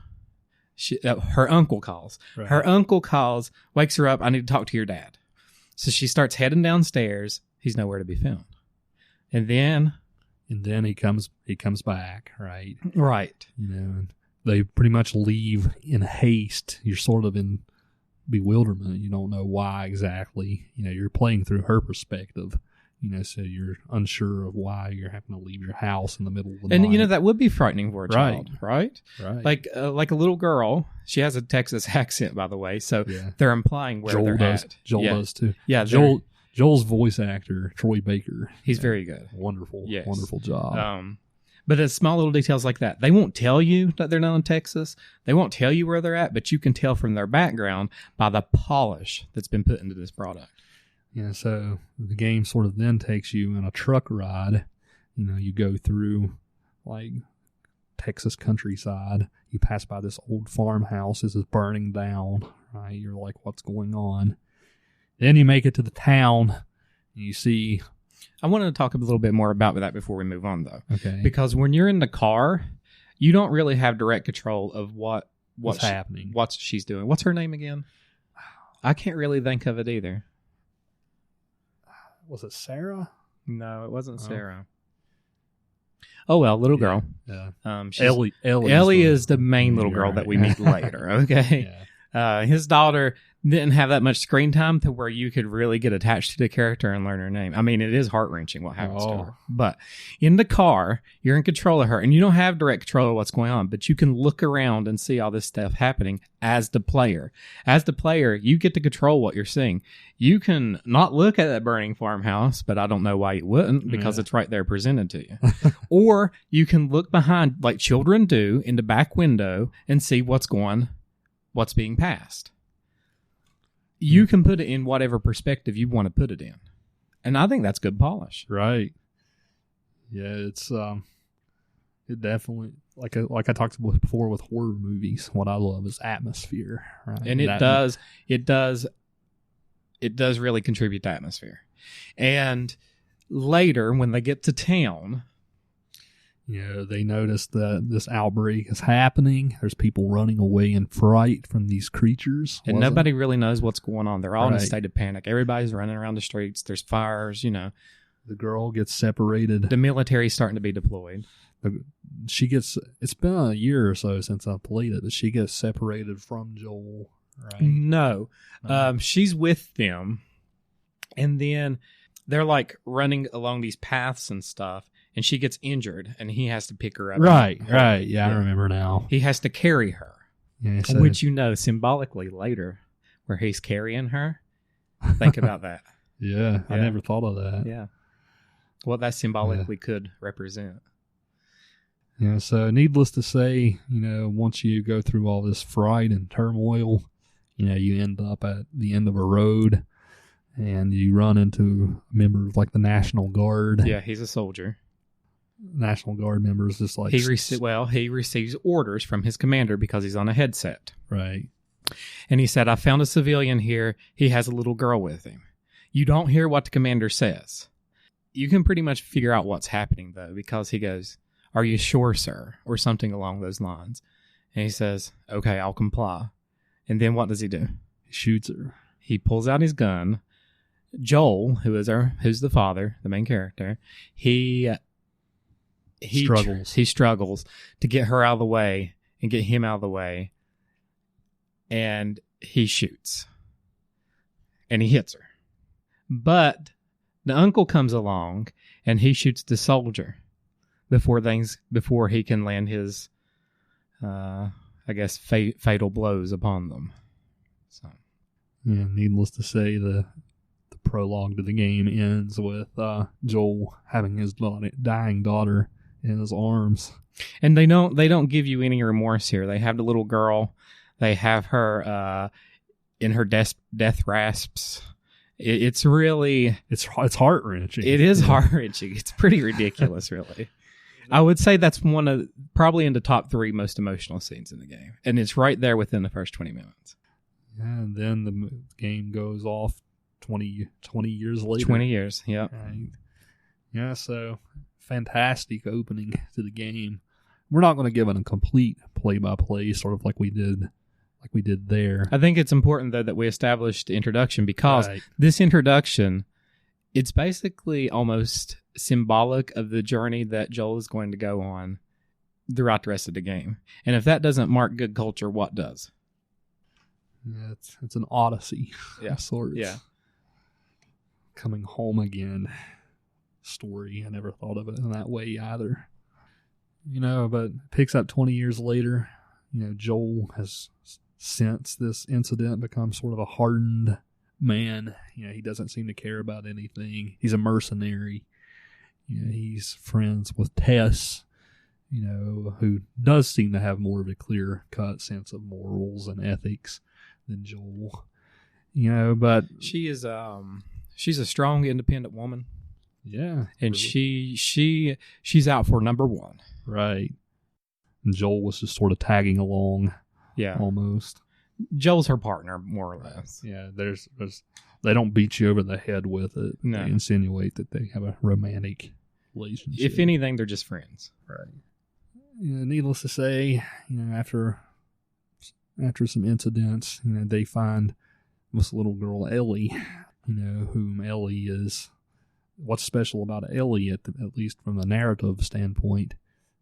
Her uncle calls. Right. Her uncle calls, wakes her up. I need to talk to your dad. So she starts heading downstairs. He's nowhere to be found. And then he comes back, right? Right. And they pretty much leave in haste. You're sort of in bewilderment. You don't know why exactly. You're playing through her perspective. So you're unsure of why you're having to leave your house in the middle of the night. And that would be frightening for a child, right? Right. Like a little girl. She has a Texas accent, by the way. So they're implying where Joel they're does. at. Joel does too. Yeah, Joel's voice actor, Troy Baker. He's very good. Wonderful, yes. Wonderful job. But it's small little details like that. They won't tell you that they're not in Texas. They won't tell you where they're at, but you can tell from their background by the polish that's been put into this product. Yeah, so the game sort of then takes you on a truck ride. You go through like Texas countryside. You pass by this old farmhouse. This is burning down, right? You're like, what's going on? Then you make it to the town, and you see... I wanted to talk a little bit more about that before we move on, though. Okay. Because when you're in the car, you don't really have direct control of what's happening. What she's doing. What's her name again? I can't really think of it either. Was it Sarah? No, it wasn't Sarah. Oh, well, little girl. Yeah. Ellie Ellie is the main little girl that we meet later, okay? His daughter didn't have that much screen time to where you could really get attached to the character and learn her name. I mean, it is heart-wrenching what happens to her. But in the car, you're in control of her, and you don't have direct control of what's going on, but you can look around and see all this stuff happening as the player. As the player, you get to control what you're seeing. You can not look at that burning farmhouse, but I don't know why you wouldn't, because it's right there presented to you. Or you can look behind, like children do, in the back window and see what's being passed. You can put it in whatever perspective you want to put it in. And I think that's good polish. Right. Yeah, it's it definitely, like I talked about before with horror movies, what I love is atmosphere, right? And it does really contribute to atmosphere. And later when they get to town, they notice that this outbreak is happening. There's people running away in fright from these creatures. And nobody really knows what's going on. They're all in a state of panic. Everybody's running around the streets. There's fires, The girl gets separated. The military's starting to be deployed. It's been a year or so since I played it, but she gets separated from Joel, right? No. She's with them. And then they're like running along these paths and stuff. And she gets injured, and he has to pick her up. Right. Yeah, I remember now. He has to carry her, yeah, which symbolically later, where he's carrying her. Think about that. Yeah, I never thought of that. Yeah. What that symbolically could represent. Yeah, so needless to say, once you go through all this fright and turmoil, you end up at the end of a road, and you run into a member of like the National Guard. Yeah, he's a soldier. National Guard members just like... He receives orders from his commander because he's on a headset. Right. And he said, I found a civilian here. He has a little girl with him. You don't hear what the commander says. You can pretty much figure out what's happening, though, because he goes, "Are you sure, sir?" or something along those lines. And he says, "Okay, I'll comply." And then what does he do? He shoots her. He pulls out his gun. Joel, who's the father, the main character, he struggles to get her out of the way and get him out of the way, and he shoots, and he hits her. But the uncle comes along, and he shoots the soldier before he can land his, fatal blows upon them. So, yeah, needless to say, the prologue to the game ends with Joel having his dying daughter in his arms, and they don't give you any remorse here. They have the little girl, they have her in her death rasps. It's really it's heart-wrenching. It is heart-wrenching. It's pretty ridiculous, really. I would say that's one of probably in the top 3 most emotional scenes in the game, and it's right there within the first 20 minutes. Yeah, and then the game goes off 20 years later. 20 years, yeah. Right. Yeah, so fantastic opening to the game. We're not going to give it a complete play-by-play, sort of like we did there. I think it's important, though, that we established the introduction, because this introduction, it's basically almost symbolic of the journey that Joel is going to go on throughout the rest of the game. And if that doesn't mark good culture, what does? Yeah, it's an odyssey of sorts. Yeah. Coming home again story. I never thought of it in that way either. But it picks up 20 years later. Joel has, since this incident, become sort of a hardened man. He doesn't seem to care about anything. He's a mercenary. He's friends with Tess, who does seem to have more of a clear-cut sense of morals and ethics than Joel. But she is she's a strong, independent woman. Yeah. And really. she's out for number one. Right. And Joel was just sort of tagging along. Yeah. Almost. Joel's her partner, more or less. Yeah, there's they don't beat you over the head with it. No. They insinuate that they have a romantic relationship. If anything, they're just friends. Right. Needless to say, after some incidents, they find this little girl, Ellie, whom Ellie is what's special about Ellie, at least from the narrative standpoint,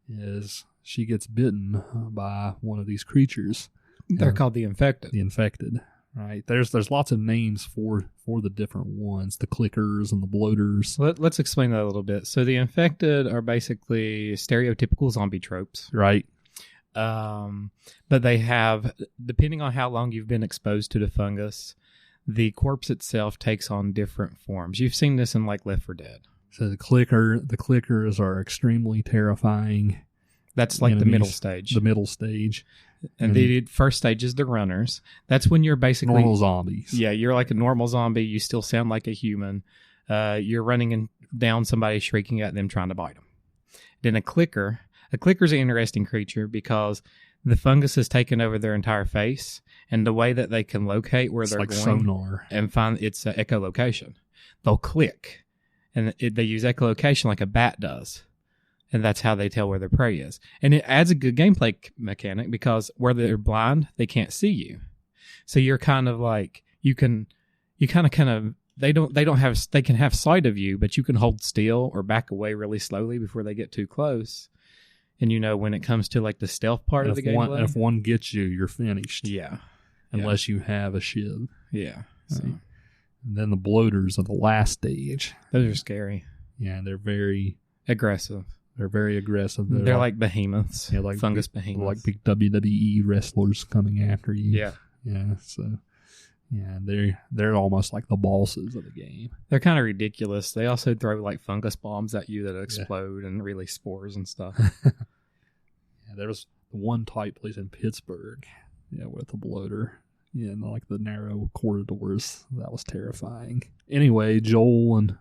is she gets bitten by one of these creatures. They're called the infected. The infected, right? There's lots of names for the different ones, the clickers and the bloaters. Let's explain that a little bit. So the infected are basically stereotypical zombie tropes. Right. But they have, depending on how long you've been exposed to the fungus, the corpse itself takes on different forms. You've seen this in like Left 4 Dead. So the clickers are extremely terrifying. That's like enemies, the middle stage. The middle stage. And the first stage is the runners. That's when you're basically normal zombies. Yeah, you're like a normal zombie. You still sound like a human. You're running down somebody, shrieking at them, trying to bite them. Then a clicker. A clicker's an interesting creature because the fungus has taken over their entire face, and the way that they can locate where they're like going sonar and find it's echolocation. They'll click, and they use echolocation like a bat does. And that's how they tell where their prey is. And it adds a good gameplay mechanic because where they're blind, they can't see you. So you're kind of like, they can have sight of you, but you can hold still or back away really slowly before they get too close. And when it comes to like the stealth part of the gameplay. If one gets you, you're finished. Yeah. Unless you have a shiv. Yeah. And then the bloaters are the last stage. Those are scary. Yeah, they're very aggressive. They're very aggressive. They're like behemoths. Yeah, like fungus behemoths. Like big WWE wrestlers coming after you. Yeah. Yeah. So, yeah, they're almost like the bosses of the game. They're kind of ridiculous. They also throw like fungus bombs at you that explode and release spores and stuff. Yeah, there's one tight place in Pittsburgh. Yeah, with the bloater. Yeah, and like the narrow corridors. That was terrifying. Anyway, Joel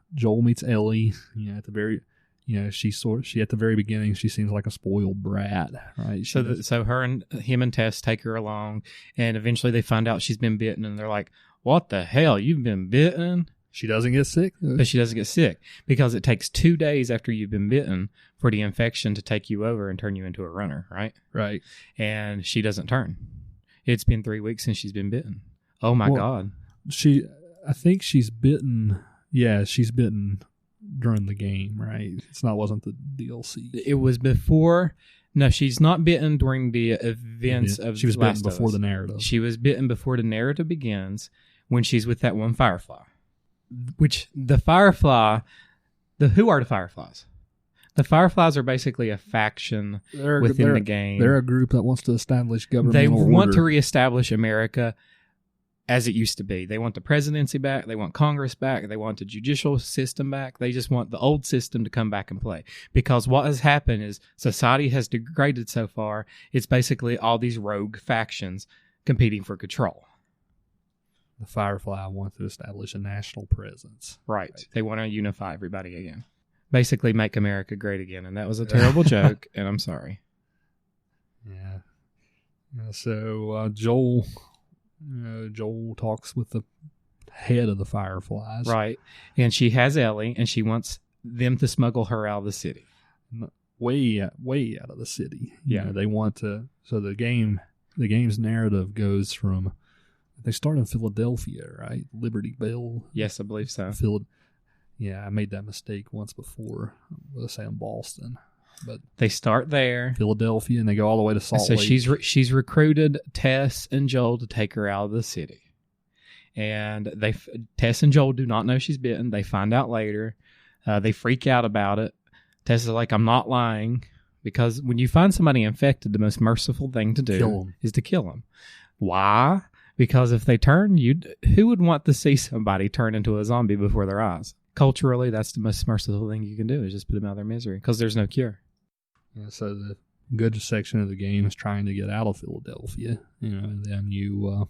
meets Ellie. Yeah, at the very. She at the very beginning, she seems like a spoiled brat, right? So her and him and Tess take her along, and eventually they find out she's been bitten, and they're like, "What the hell? You've been bitten?" She doesn't get sick, but she doesn't get sick because it takes 2 days after you've been bitten for the infection to take you over and turn you into a runner, right? Right. And she doesn't turn. It's been 3 weeks since she's been bitten. Oh my God! I think she's bitten. Yeah, she's bitten during the game, right? Wasn't the DLC. It was before. No, she's not bitten during the events of. She was bitten before the narrative. She was bitten before the narrative begins when she's with that one firefly. Which the firefly, who are the fireflies? The fireflies are basically a faction within the game. They're a group that wants to establish governmental They want order. to reestablish America as it used to be. They want the presidency back. They want Congress back. They want the judicial system back. They just want the old system to come back and play. Because what has happened is society has degraded so far. It's basically all these rogue factions competing for control. The Firefly wants to establish a national presence. Right. They want to unify everybody again. Basically make America great again. And that was a terrible joke, and I'm sorry. Yeah. So Joel talks with the head of the Fireflies. Right. And she has Ellie, and she wants them to smuggle her out of the city. Way out of the city. Yeah. They want to. So the game's narrative goes from. They start in Philadelphia, right? Liberty Bell. Yes, I believe so. Yeah, I made that mistake once before. Let's say in Boston. But they start there, Philadelphia, and they go all the way to Salt Lake. So she's recruited Tess and Joel to take her out of the city, and Tess and Joel do not know she's bitten. They find out later. They freak out about it. Tess is like, "I'm not lying," because when you find somebody infected, the most merciful thing to do is to kill them. Why? Because if they turn, who would want to see somebody turn into a zombie before their eyes? Culturally, that's the most merciful thing you can do is just put them out of their misery because there's no cure. Yeah, so the good section of the game is trying to get out of Philadelphia, and then you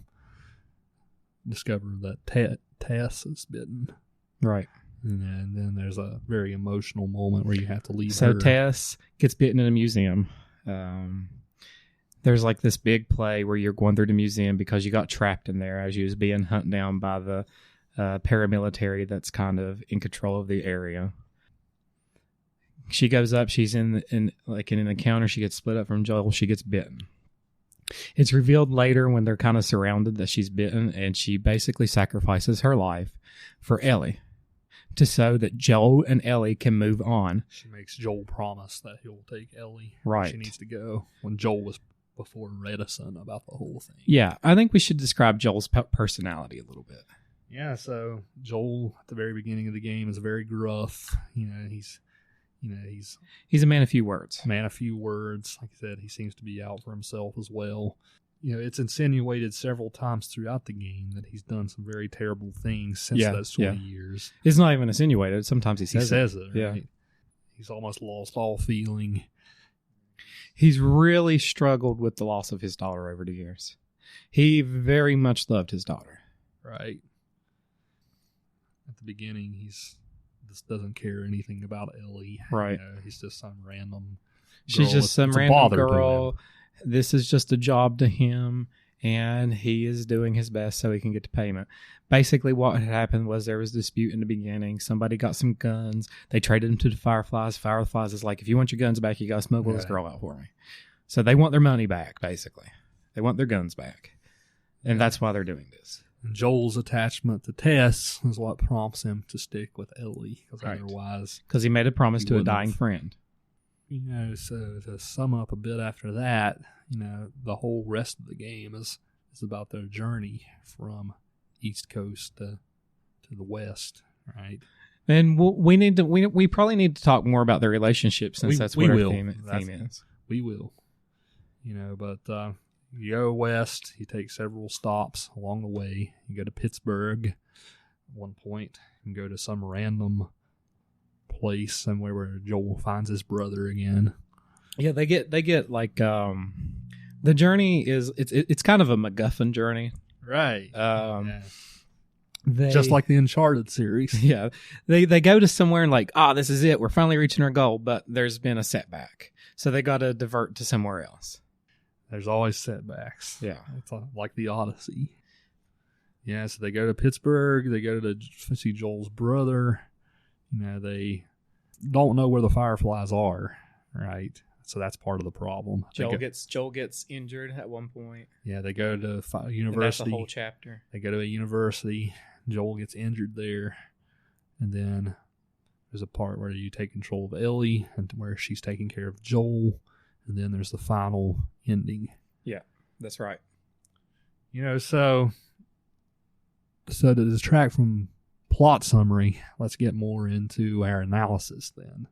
discover that Tess is bitten. Right. And then there's a very emotional moment where you have to leave her. So Tess gets bitten in a museum. There's like this big play where you're going through the museum because you got trapped in there as you was being hunted down by the paramilitary that's kind of in control of the area. She goes up. She's in an encounter. She gets split up from Joel. She gets bitten. It's revealed later when they're kind of surrounded that she's bitten, and she basically sacrifices her life for Ellie so that Joel and Ellie can move on. She makes Joel promise that he'll take Ellie. Right. She needs to go when Joel was before reticent about the whole thing. Yeah, I think we should describe Joel's personality a little bit. Yeah, so Joel at the very beginning of the game is very gruff. He's a man of few words. Man of few words. Like I said, he seems to be out for himself as well. It's insinuated several times throughout the game that he's done some very terrible things since those 20 years. It's not even insinuated. Sometimes he says it. Right? Yeah. He's almost lost all feeling. He's really struggled with the loss of his daughter over the years. He very much loved his daughter. Right. At the beginning, he's just doesn't care anything about Ellie. Right. He's just some random girl. She's just some random girl. This is just a job to him, and he is doing his best so he can get to payment. Basically, what had happened was there was a dispute in the beginning. Somebody got some guns. They traded them to the Fireflies. Fireflies is like, if you want your guns back, you got to smuggle this girl out for me. So they want their money back, basically. They want their guns back. And that's why they're doing this. And Joel's attachment to Tess is what prompts him to stick with Ellie. Otherwise... Because he made a promise to a dying friend. So to sum up a bit after that, the whole rest of the game is about their journey from East Coast to the West, right? And we probably need to talk more about their relationship since that's what our theme is. We will. But you go west, you take several stops along the way. You go to Pittsburgh at one point, and go to some random place somewhere where Joel finds his brother again. Yeah, they get like the journey is it's kind of a MacGuffin journey, right? They, just like the Uncharted series. Yeah, they go to somewhere and like, this is it. We're finally reaching our goal, but there's been a setback, so they got to divert to somewhere else. There's always setbacks. Yeah, it's like the Odyssey. Yeah, so they go to Pittsburgh. They go to see Joel's brother. They don't know where the Fireflies are, right? So that's part of the problem. Joel gets injured at one point. Yeah, they go to university. And that's the whole chapter. They go to a university. Joel gets injured there, and then there's a part where you take control of Ellie and where she's taking care of Joel, and then there's the final ending. Yeah, that's right. So to distract from plot summary, let's get more into our analysis then.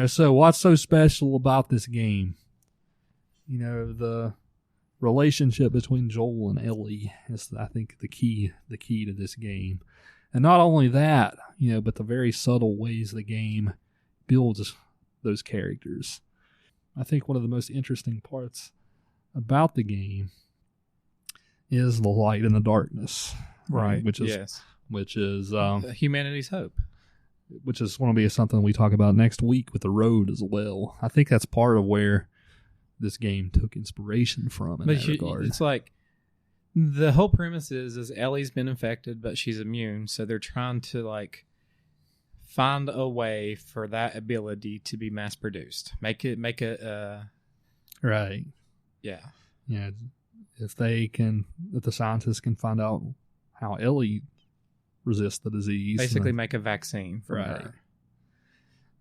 So what's so special about this game? The relationship between Joel and Ellie is, I think, the key to this game. And not only that, but the very subtle ways the game builds those characters. I think one of the most interesting parts about the game is the light and the darkness. Right. Which is humanity's hope. Which is going to be something we talk about next week with the road as well. I think that's part of where this game took inspiration from in that regard. It's like the whole premise is Ellie's been infected, but she's immune. So they're trying to find a way for that ability to be mass produced. Make it right. Yeah. Yeah. If the scientists can find out how Ellie resist the disease. Basically make a vaccine for her.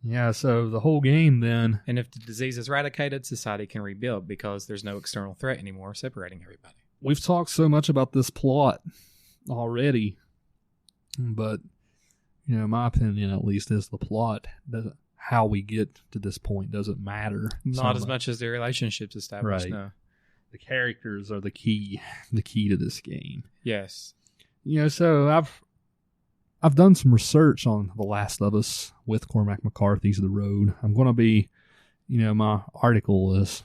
Yeah, so the whole game then... And if the disease is eradicated, society can rebuild because there's no external threat anymore separating everybody. We've talked so much about this plot already, but, my opinion at least is the plot, how we get to this point doesn't matter. Not as much as the relationships established, right. No. The characters are the key to this game. Yes. So I've done some research on The Last of Us with Cormac McCarthy's The Road. I'm going to be, my article has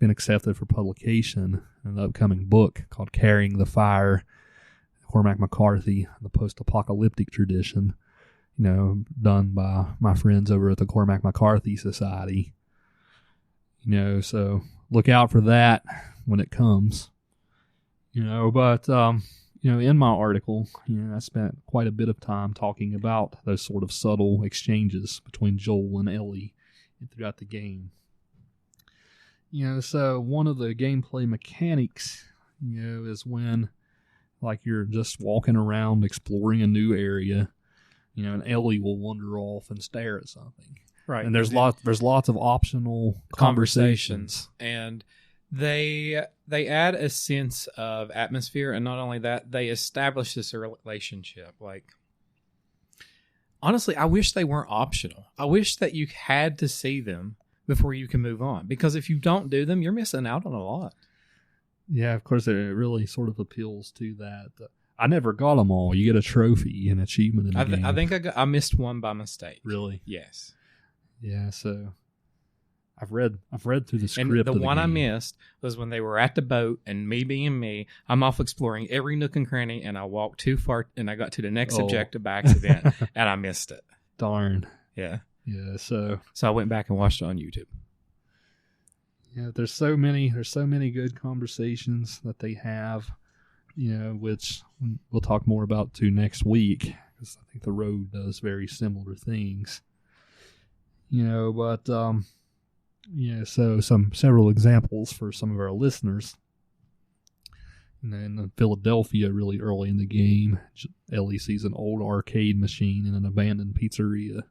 been accepted for publication in the upcoming book called Carrying the Fire, Cormac McCarthy, the post-apocalyptic tradition, done by my friends over at the Cormac McCarthy Society. So look out for that when it comes. But in my article, I spent quite a bit of time talking about those sort of subtle exchanges between Joel and Ellie throughout the game. So one of the gameplay mechanics, is when, you're just walking around exploring a new area, You know, and Ellie will wander off and stare at something. Right. And there's lots of optional conversations. And they add a sense of atmosphere, and not only that, they establish this relationship. Like, honestly, I wish they weren't optional. I wish that you had to see them before you can move on, because if you don't do them, you're missing out on a lot. Yeah, of course, it really sort of appeals to that. I never got them all. You get a trophy, an achievement in the game. I think I missed one by mistake. Really? Yes. Yeah, so I've read through the script. And the of one I game. missed was when they were at the boat, and me being me, I'm off exploring every nook and cranny, and I walked too far, and I got to the next objective by accident, and I missed it. Darn. Yeah. Yeah. So I went back and watched it on YouTube. Yeah, there's so many good conversations that they have, you know, which we'll talk more about too next week, because I think The Road does very similar things. You know, but yeah, so several examples for some of our listeners. In Philadelphia, really early in the game, Ellie sees an old arcade machine in an abandoned pizzeria.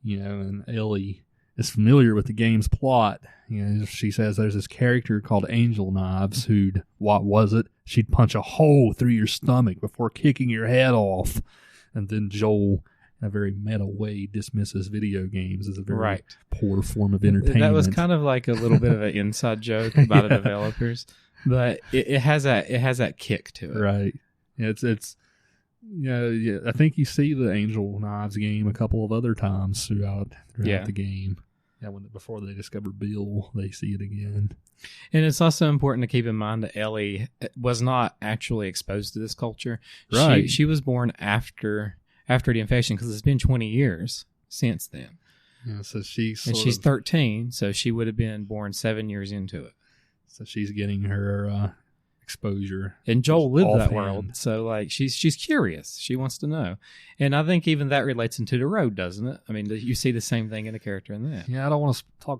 You know, and Ellie is familiar with the game's plot. You know, she says there's this character called Angel Knives who'd, what was it? She'd punch a hole through your stomach before kicking your head off. And then Joel, in a very meta way, dismisses video games as a very poor form of entertainment. That was kind of like a little bit of an inside joke by the developers, but it has that kick to it. Right. It's yeah, I think you see the Angel Knives game a couple of other times throughout the game. Yeah, before they discover Bill, they see it again. And it's also important to keep in mind that Ellie was not actually exposed to this culture. Right. She was born after the infection, because it's been 20 years since then. Yeah, so she's 13, so she would have been born 7 years into it. So she's getting her exposure. And Joel lived that world, so like she's curious. She wants to know. And I think even that relates into The Road, doesn't it? I mean, you see the same thing in a character in that. Yeah, I don't want to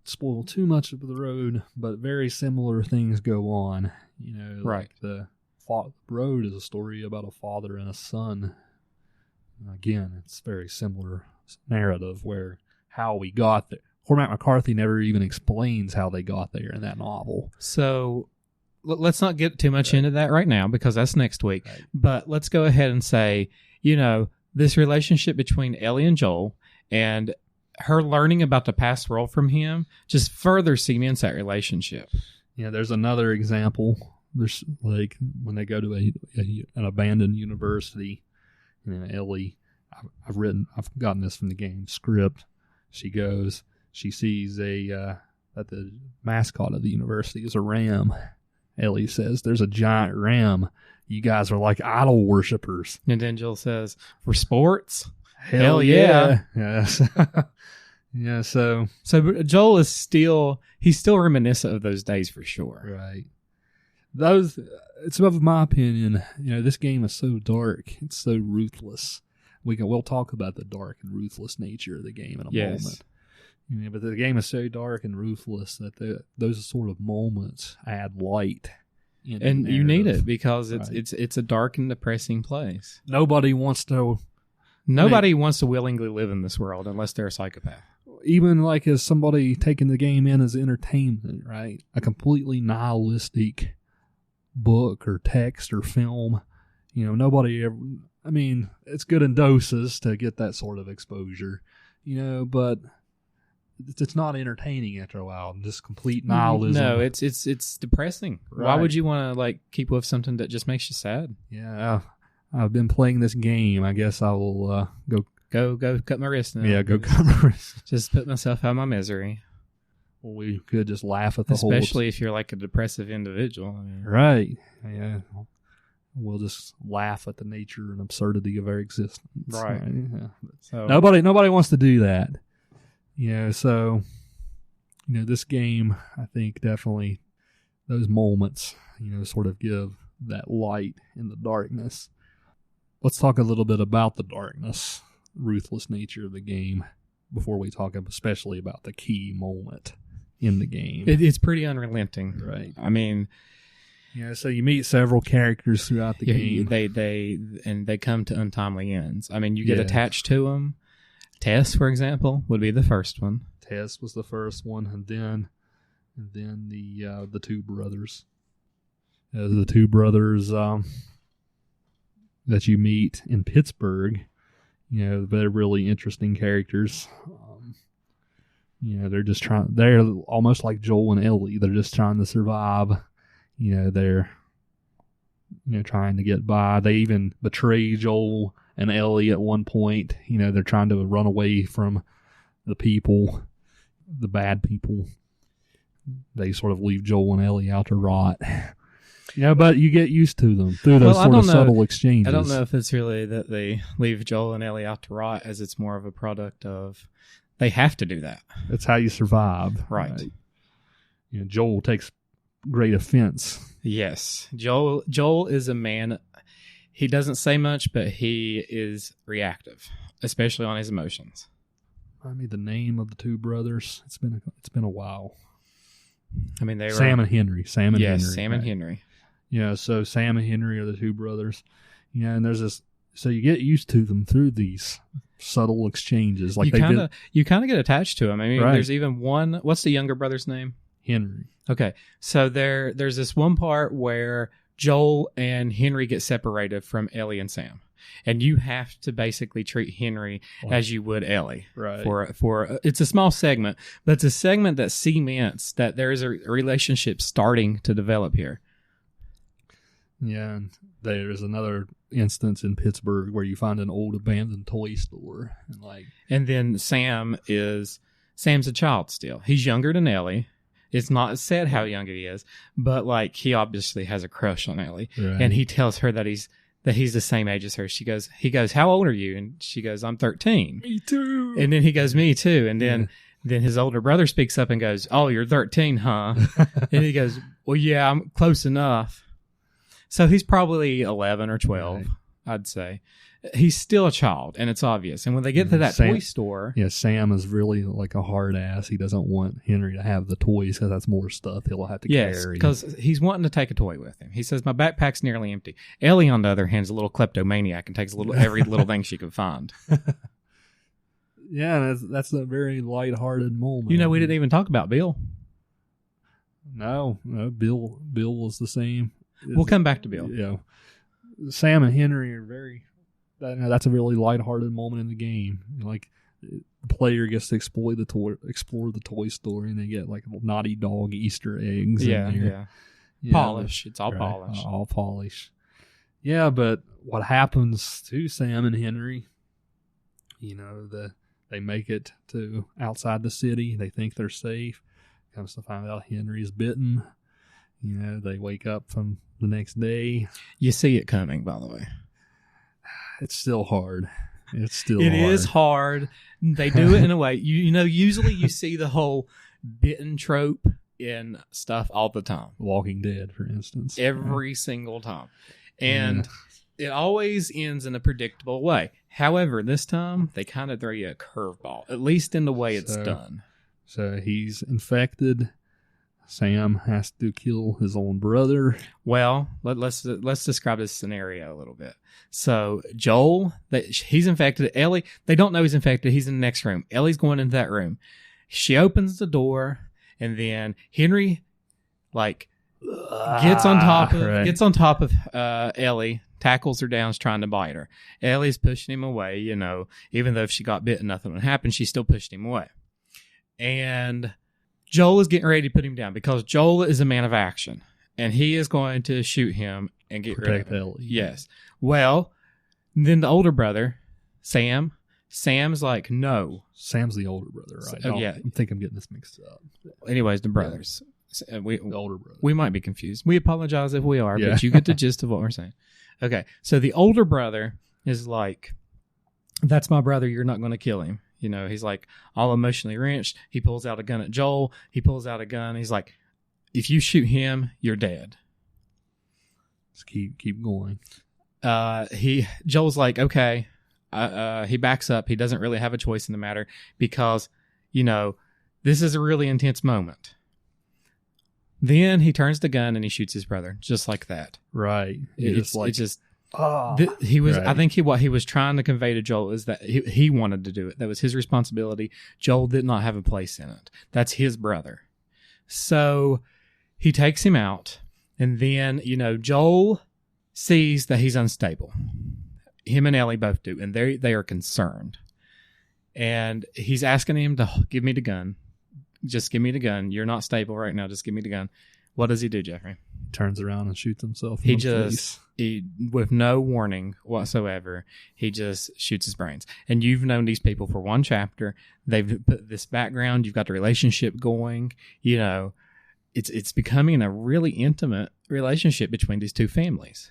spoil too much of The Road, but very similar things go on. You know, like the Road is a story about a father and a son. Again, it's very similar narrative where how we got there. Cormac McCarthy never even explains how they got there in that novel. So let's not get too much into that right now, because that's next week. Right. But let's go ahead and say, you know, this relationship between Ellie and Joel and her learning about the past world from him just further cements that relationship. Yeah, there's another example. There's like when they go to an abandoned university. You know, Ellie, I've gotten this from the game script. She sees that the mascot of the university is a ram. Ellie says, "There's a giant ram. You guys are like idol worshippers." And then Joel says, "For sports? Hell yeah." Yes. Yeah, so Joel is still reminiscent of those days for sure. Right. It's of my opinion, you know, this game is so dark, it's so ruthless. We'll talk about the dark and ruthless nature of the game in a moment. You know, but the game is so dark and ruthless that those sort of moments add light. And you need it, because it's a dark and depressing place. Nobody wants to willingly live in this world unless they're a psychopath. Even like as somebody taking the game in as entertainment, right? A completely nihilistic book or text or film. You know, nobody ever... I mean, it's good in doses to get that sort of exposure, you know, but it's not entertaining after a while. Just complete nihilism. No, it's depressing. Right. Why would you want to like keep with something that just makes you sad? Yeah, I've been playing this game. I guess I will go cut my wrist now. Yeah, go cut my wrist. Just put myself out of my misery. Well, we could just laugh at the whole... Especially if you're like a depressive individual. I mean. Right. Yeah. We'll just laugh at the nature and absurdity of our existence. Right. Yeah. So Nobody wants to do that. You know, so, you know, this game, I think definitely those moments, you know, sort of give that light in the darkness. Let's talk a little bit about the darkness, ruthless nature of the game, before we talk especially about the key moment in the game. it's pretty unrelenting. Right. I mean, Yeah, so you meet several characters throughout the game. They come to untimely ends. I mean, you get attached to them. Tess, for example, would be the first one. Tess was the first one, and then the two brothers. The two brothers that you meet in Pittsburgh, they're really interesting characters. They're almost like Joel and Ellie. They're just trying to survive. They're trying to get by. They even betray Joel and Ellie at one point. They're trying to run away from the bad people. They sort of leave Joel and Ellie out to rot. But you get used to them through those sort of subtle exchanges. I don't know if it's really that they leave Joel and Ellie out to rot, as it's more of a product of they have to do that. That's how you survive. Right. Joel takes great offense. Yes. Joel is a man. He doesn't say much, but he is reactive, especially on his emotions. Remind me the name of the two brothers. It's been a while. I mean, they were Sam and Henry. Sam and Henry. Yeah, so Sam and Henry are the two brothers. And there's this. So you get used to them through these subtle exchanges. Like you kind of get attached to them. I mean, right. There's even one. What's the younger brother's name? Henry. Okay, so there's this one part where Joel and Henry get separated from Ellie and Sam, and you have to basically treat Henry as you would Ellie. Right. For it's a small segment, but it's a segment that cements that there is a relationship starting to develop here. Yeah, and there's another instance in Pittsburgh where you find an old abandoned toy store, and then Sam's a child still. He's younger than Ellie. It's not said how young he is, but he obviously has a crush on Ellie, right. And he tells her that he's the same age as her. He goes, "How old are you?" And she goes, "I'm 13." Me too. And then he goes, "Me too." And then his older brother speaks up and goes, "Oh, you're 13, huh?" And he goes, "Well, yeah, I'm close enough." So he's probably 11 or 12, right. I'd say. He's still a child, and it's obvious. And when they get to that toy store... Yeah, Sam is really like a hard ass. He doesn't want Henry to have the toys because that's more stuff he'll have to carry. Yes, because he's wanting to take a toy with him. He says, "My backpack's nearly empty." Ellie, on the other hand, is a little kleptomaniac and takes every little thing she can find. Yeah, that's a very lighthearted moment. We didn't even talk about Bill. No, Bill was the same. We'll come back to Bill. Yeah, Sam and Henry are very... That's a really lighthearted moment in the game. The player gets to explore the toy store, and they get Naughty Dog Easter eggs. Yeah, in there. Yeah. Polish. It's all right, polish. All polish. Yeah, but what happens to Sam and Henry? They make it to outside the city. They think they're safe. Comes to find out Henry's bitten. They wake up from the next day. You see it coming, by the way. It's still hard. It is hard. They do it in a way. Usually you see the whole bitten trope in stuff all the time. Walking Dead, for instance. Every single time. And it always ends in a predictable way. However, this time, they kind of throw you a curveball, at least in the way it's done. So he's infected. Sam has to kill his own brother. Well, let's describe this scenario a little bit. So Joel, he's infected. Ellie, they don't know he's infected. He's in the next room. Ellie's going into that room. She opens the door, and then Henry gets on top of Ellie, tackles her down, is trying to bite her. Ellie's pushing him away. Even though if she got bitten, nothing would happen. She still pushed him away, and Joel is getting ready to put him down because Joel is a man of action, and he is going to shoot him and get rid of him. Ellie. Yes. Well, then the older brother, Sam's like, "No." Sam's the older brother, right? Yeah. I think I'm getting this mixed up. Anyways, the brothers. The older brother. We might be confused. We apologize if we are, but you get the gist of what we're saying. Okay, so the older brother is like, "That's my brother. You're not going to kill him." He's all emotionally wrenched. He pulls out a gun at Joel. He pulls out a gun. He's like, "If you shoot him, you're dead." Just keep going. Joel's like, "Okay." He backs up. He doesn't really have a choice in the matter because, this is a really intense moment. Then he turns the gun and he shoots his brother, just like that. Right. He was. Right. I think what he was trying to convey to Joel is that he wanted to do it. That was his responsibility. Joel did not have a place in it. That's his brother. So he takes him out, and then Joel sees that he's unstable. Him and Ellie both do, and they are concerned. And he's asking him to give me the gun. Just give me the gun. You're not stable right now. Just give me the gun. What does he do, Jeffrey? Turns around and shoots himself in the face. With no warning whatsoever, he just shoots his brains. And you've known these people for one chapter. They've put this background. You've got the relationship going. It's becoming a really intimate relationship between these two families.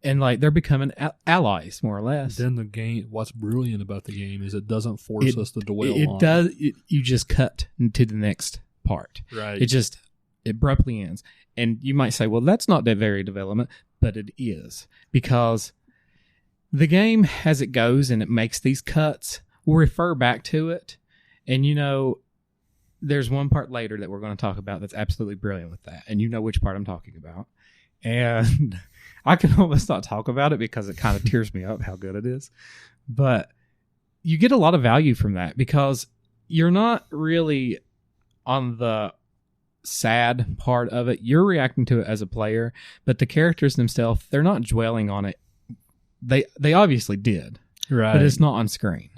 And they're becoming allies, more or less. Then the game, what's brilliant about the game is it doesn't force us to dwell on it. Does. You just cut to the next part. Right. It abruptly ends. And you might say, well, that's not that very development, but it is. Because the game, as it goes and it makes these cuts, will refer back to it. And there's one part later that we're going to talk about that's absolutely brilliant with that. And you know which part I'm talking about. And I can almost not talk about it because it kind of tears me up how good it is. But you get a lot of value from that because you're not really on the sad part of it. You're reacting to it as a player, but the characters themselves, they're not dwelling on it. They obviously did, right? But it's not on screen.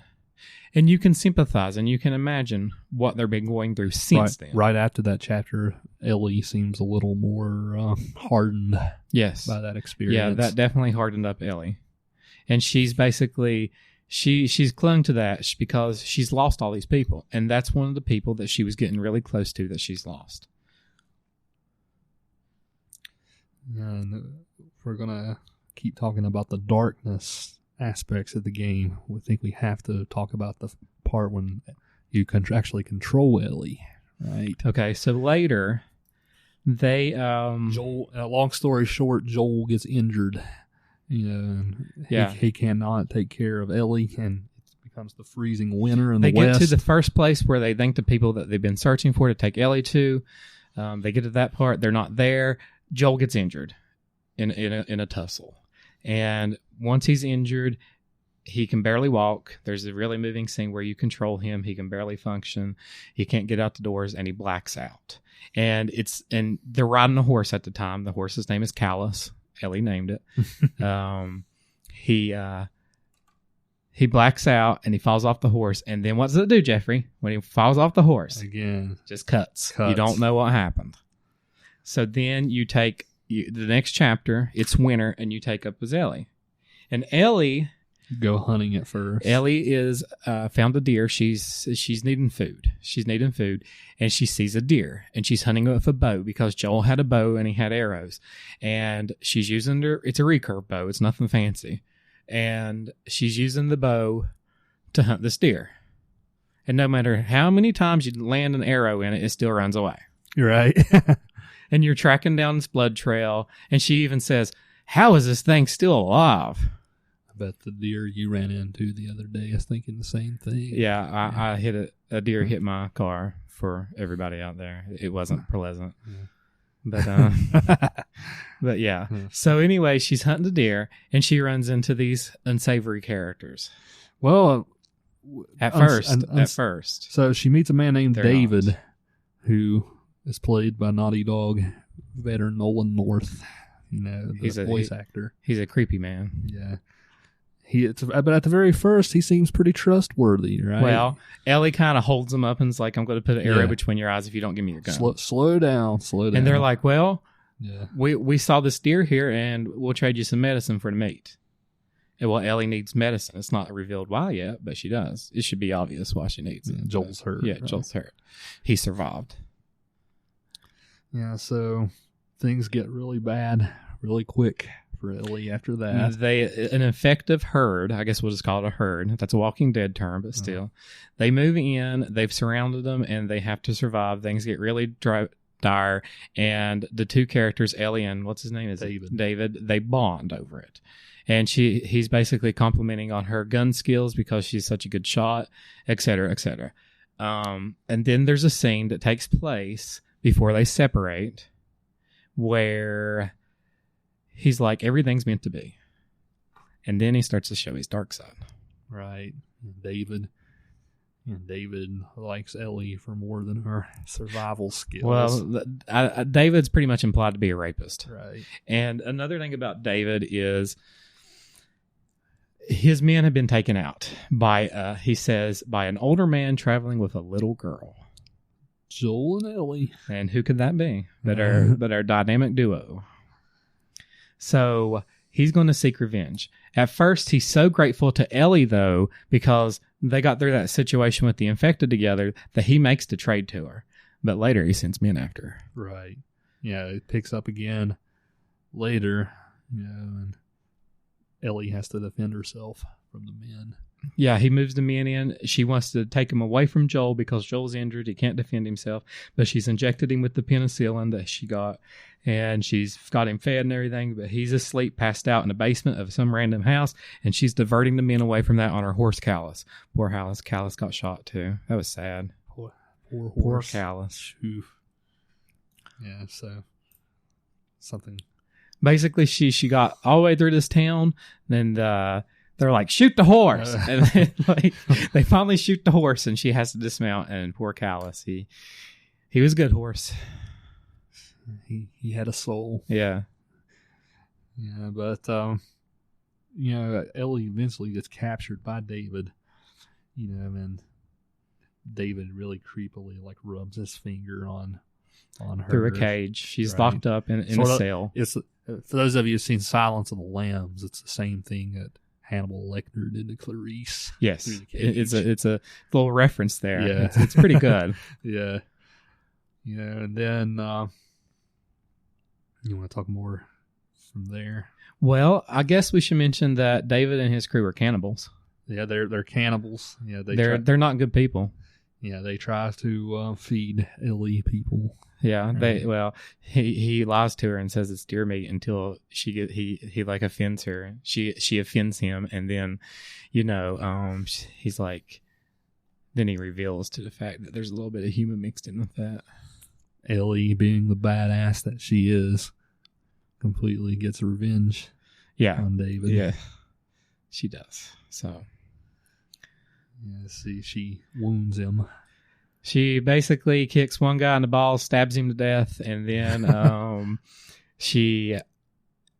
And you can sympathize and you can imagine what they've been going through since then. Right after that chapter, Ellie seems a little more hardened by that experience. Yeah, that definitely hardened up Ellie. And she's basically, she's clung to that because she's lost all these people. And that's one of the people that she was getting really close to that she's lost. And if we're going to keep talking about the darkness aspects of the game, we think we have to talk about the part when you can actually control Ellie, right? Okay, so later they Joel, long story short, Joel gets injured, and he cannot take care of Ellie, and it becomes the freezing winter in the west. They get to the first place where they think the people that they've been searching for to take Ellie to, they get to that part, they're not there. Joel gets injured in a tussle. And once he's injured, he can barely walk. There's a really moving scene where you control him. He can barely function. He can't get out the doors, and he blacks out. And they're riding a horse at the time. The horse's name is Callus. Ellie named it. He blacks out, and he falls off the horse. And then what does it do, Jeffrey? When he falls off the horse, again, just cuts. You don't know what happened. So then you take the next chapter, it's winter, and you take up with Ellie. And Ellie... go hunting at first. Ellie is found a deer. She's needing food. And she sees a deer, and she's hunting it with a bow because Joel had a bow and he had arrows. And she's using it's a recurve bow. It's nothing fancy. And she's using the bow to hunt this deer. And no matter how many times you land an arrow in it, it still runs away. Right. And you're tracking down this blood trail. And she even says, how is this thing still alive? I bet the deer you ran into the other day is thinking the same thing. Yeah, I hit a deer hit my car for everybody out there. It wasn't pleasant. Yeah. But yeah. So anyway, she's hunting the deer, and she runs into these unsavory characters. Well, at first. So she meets a man named David, not. Who is played by Naughty Dog veteran Nolan North. He's a voice actor. He's a creepy man. Yeah. But at the very first, he seems pretty trustworthy, right? Well, Ellie kind of holds him up and is like, I'm going to put an arrow between your eyes if you don't give me your gun. Slow down. And they're like, well, we saw this deer here, and we'll trade you some medicine for the meat. And well, Ellie needs medicine. It's not revealed why yet, but she does. It should be obvious why she needs it. Joel's hurt. Yeah, right? Joel's hurt. He survived. Yeah, so things get really bad really quick for Ellie after that. An effective herd, I guess we'll just call it a herd. That's a Walking Dead term, but still. They move in, they've surrounded them, and they have to survive. Things get really dire, and the two characters, Ellie and what's his name? David, they bond over it. And he's basically complimenting on her gun skills because she's such a good shot, et cetera, et cetera. And then there's a scene that takes place before they separate, where he's like, everything's meant to be. And then he starts to show his dark side. Right. David likes Ellie for more than her survival skills. Well, David's pretty much implied to be a rapist. Right. And another thing about David is his men have been taken out by, he says, by an older man traveling with a little girl. Joel and Ellie. And who could that be? That are dynamic duo. So he's going to seek revenge. At first, he's so grateful to Ellie, though, because they got through that situation with the infected together, that he makes the trade to her. But later, he sends men after her. Right. Yeah, it picks up again later, and Ellie has to defend herself from the men. Yeah, he moves the men in. She wants to take him away from Joel because Joel's injured. He can't defend himself. But she's injected him with the penicillin that she got. And she's got him fed and everything. But he's asleep, passed out in the basement of some random house. And she's diverting the men away from that on her horse Callus. Poor Callus. Callus got shot too. That was sad. Poor horse. Poor Callus. Oof. Yeah, so something. Basically, she got all the way through this town. And they're like, shoot the horse. And then, they finally shoot the horse, and she has to dismount. And poor Callus, he was a good horse. He had a soul. Yeah. Yeah, but Ellie eventually gets captured by David. And David really creepily rubs his finger on her through a cage. She's right. Locked up in a cell. It's for those of you who've seen Silence of the Lambs. It's the same thing that Hannibal Lecter did to Clarice. Yes, it's a little reference there. Yeah, it's pretty good. Yeah, and then you want to talk more from there? Well, I guess we should mention that David and his crew are cannibals. Yeah, they're cannibals. Yeah, they're not good people. Yeah, they try to feed Ellie people. Yeah, he lies to her and says it's deer meat until he offends her. She offends him, and then he's like, then he reveals to the fact that there's a little bit of human mixed in with that. Ellie, being the badass that she is, completely gets revenge. Yeah, on David. Yeah, she does. So yeah, she wounds him. She basically kicks one guy in the balls, stabs him to death, and then she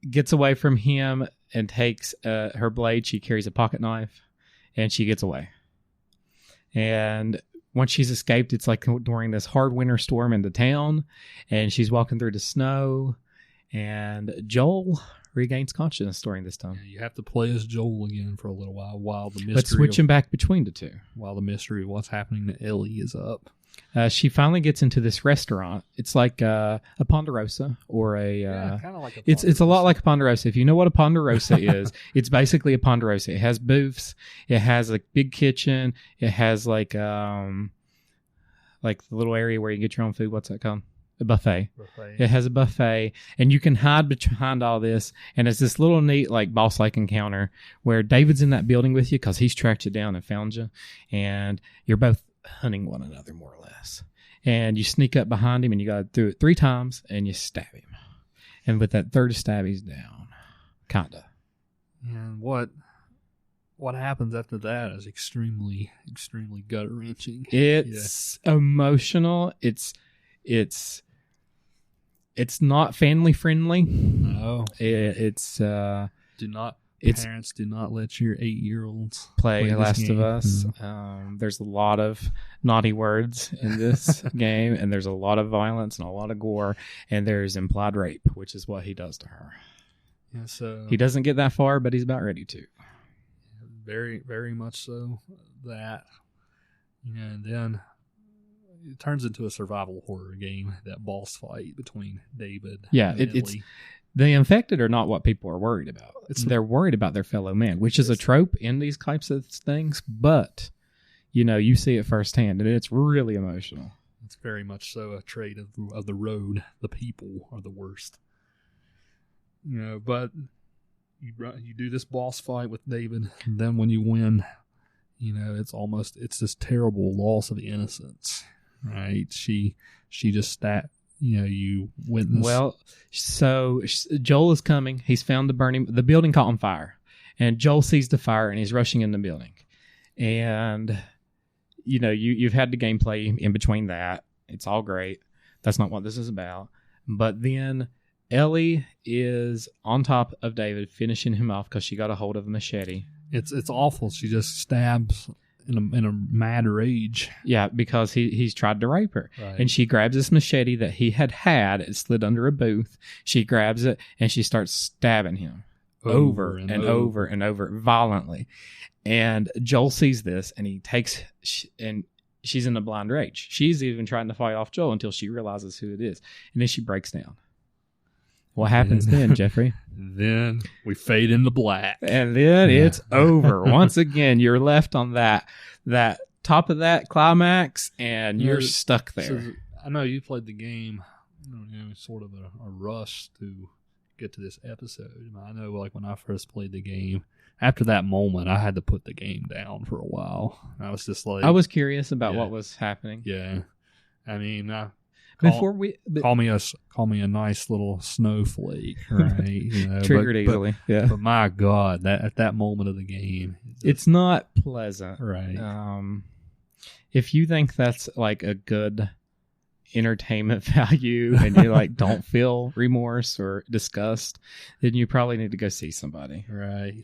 gets away from him and takes her blade. She carries a pocket knife, and she gets away. And once she's escaped, it's like during this hard winter storm into town, and she's walking through the snow, and Joel regains consciousness during this time. Yeah, you have to play as Joel again for a little while the mystery. But switching back between the two. While the mystery of what's happening to Ellie is up. She finally gets into this restaurant. It's like a Ponderosa or a... kind of like a Ponderosa. It's a lot like a Ponderosa. If you know what a Ponderosa is, it's basically a Ponderosa. It has booths. It has a big kitchen. It has like the little area where you get your own food. What's that called? A buffet. It has a buffet, and you can hide behind all this, and it's this little neat boss-like encounter where David's in that building with you because he's tracked you down and found you, and you're both hunting one another more or less. And you sneak up behind him, and you got to do it 3 times, and you stab him. And with that third stab, he's down. Kinda. And what happens after that is extremely, extremely gut-wrenching. It's emotional. It's not family friendly. No. Parents do not let your 8-year-olds play Last of Us. There's a lot of naughty words in this game, and there's a lot of violence and a lot of gore, and there's implied rape, which is what he does to her. Yeah, so he doesn't get that far, but he's about ready to. Very, very much so. That, and then it turns into a survival horror game. That boss fight between David. and Ellie. The infected are not what people are worried about. They're worried about their fellow man, which is a trope in these types of things. But you see it firsthand, and it's really emotional. It's very much so a trait of the road. The people are the worst. But you do this boss fight with David, and then when you win, it's this terrible loss of innocence. Right? She just you witness. Well, so Joel is coming. He's found the building caught on fire, and Joel sees the fire and he's rushing in the building. And you've had the gameplay in between that. It's all great. That's not what this is about. But then Ellie is on top of David, finishing him off because she got a hold of a machete. It's awful. She just stabs in a mad rage. Yeah, because he's tried to rape her. Right. And she grabs this machete that he had. It slid under a booth. She grabs it and she starts stabbing him over and over and over violently. And Joel sees this and he takes, and she's in a blind rage. She's even trying to fight off Joel until she realizes who it is. And then she breaks down. What happens then, Jeffrey? Then we fade into black. And then it's over. Once again, you're left on that top of that climax, and you're stuck there. So, I know you played the game, sort of a rush to get to this episode. I know, like, when I first played the game, after that moment, I had to put the game down for a while. I was just like... I was curious about what was happening. Yeah. I mean... call me a nice little snowflake, right? Triggered easily. But my God, at that moment of the game, it's not pleasant, right? If you think that's like a good entertainment value, and you like don't feel remorse or disgust, then you probably need to go see somebody. Right?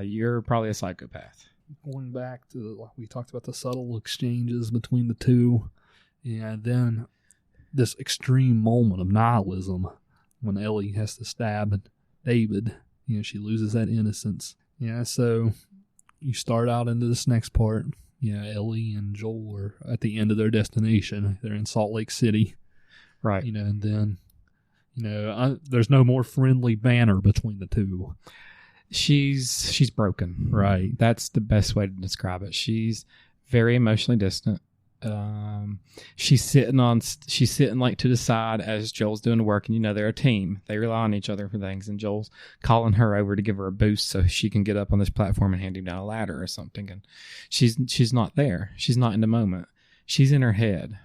You're probably a psychopath. Going back to we talked about the subtle exchanges between the two, and then this extreme moment of nihilism when Ellie has to stab David. She loses that innocence. Yeah, so you start out into this next part. Ellie and Joel are at the end of their destination. They're in Salt Lake City. Right. And then, there's no more friendly banter between the two. She's broken. Right. That's the best way to describe it. She's very emotionally distant. She's sitting like to the side as Joel's doing the work, and they're a team. They rely on each other for things, and Joel's calling her over to give her a boost so she can get up on this platform and hand him down a ladder or something. And she's not there. She's not in the moment. She's in her head.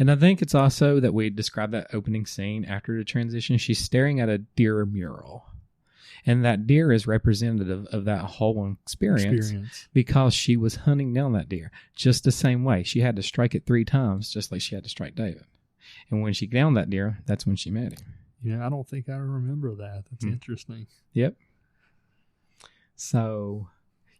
And I think it's also that we describe that opening scene after the transition. She's staring at a deer mural. And that deer is representative of that whole experience because she was hunting down that deer just the same way. She had to strike it 3 times, just like she had to strike David. And when she downed that deer, that's when she met him. Yeah, I don't think I remember that. That's interesting. Yep. So,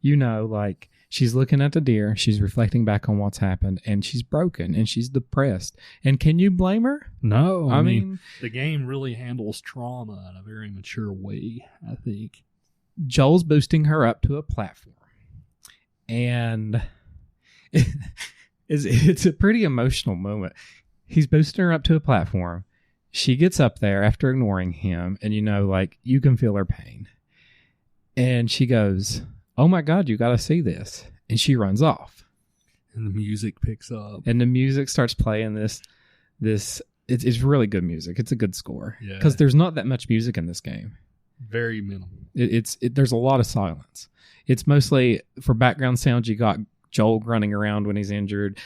like, she's looking at the deer, she's reflecting back on what's happened, and she's broken, and she's depressed. And can you blame her? No. I mean, the game really handles trauma in a very mature way, I think. Joel's boosting her up to a platform. And it's a pretty emotional moment. He's boosting her up to a platform. She gets up there after ignoring him, and you can feel her pain. And she goes, "Oh my God, you got to see this." And she runs off. And the music picks up. And the music starts playing this it's really good music. It's a good score. Because there's not that much music in this game. Very minimal. There's a lot of silence. It's mostly, for background sounds, you got Joel grunting around when he's injured.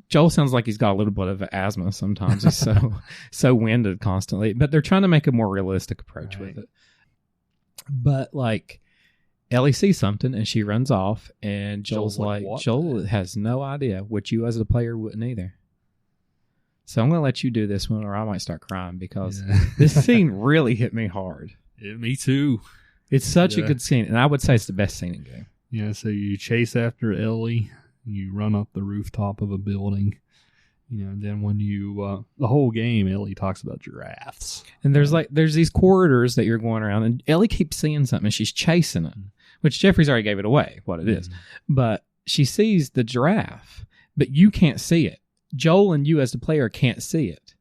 Joel sounds like he's got a little bit of asthma sometimes. He's so winded constantly. But they're trying to make a more realistic approach with it. But, like, Ellie sees something and she runs off, and Joel's like, Joel has no idea, which you as a player wouldn't either. So I'm going to let you do this one, or I might start crying, because this scene really hit me hard. Yeah, me too. It's such a good scene, and I would say it's the best scene in the game. Yeah, so you chase after Ellie, you run up the rooftop of a building. And then when you, the whole game, Ellie talks about giraffes. And there's these corridors that you're going around, and Ellie keeps seeing something, and she's chasing it, which Jeffrey's already gave it away, what it is. But she sees the giraffe, but you can't see it. Joel and you as the player can't see it.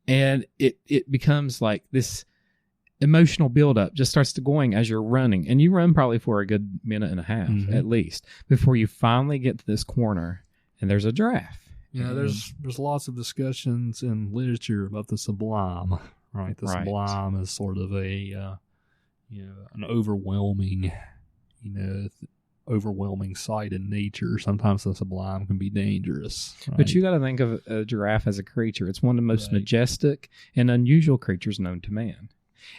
And it becomes like this emotional buildup just starts to going as you're running. And you run probably for a good minute and a half, at least, before you finally get to this corner, and there's a giraffe. Yeah, there's lots of discussions in literature about the sublime, right? The sublime is sort of a, an overwhelming, overwhelming sight in nature. Sometimes the sublime can be dangerous. Right? But you got to think of a giraffe as a creature. It's one of the most Right. majestic and unusual creatures known to man.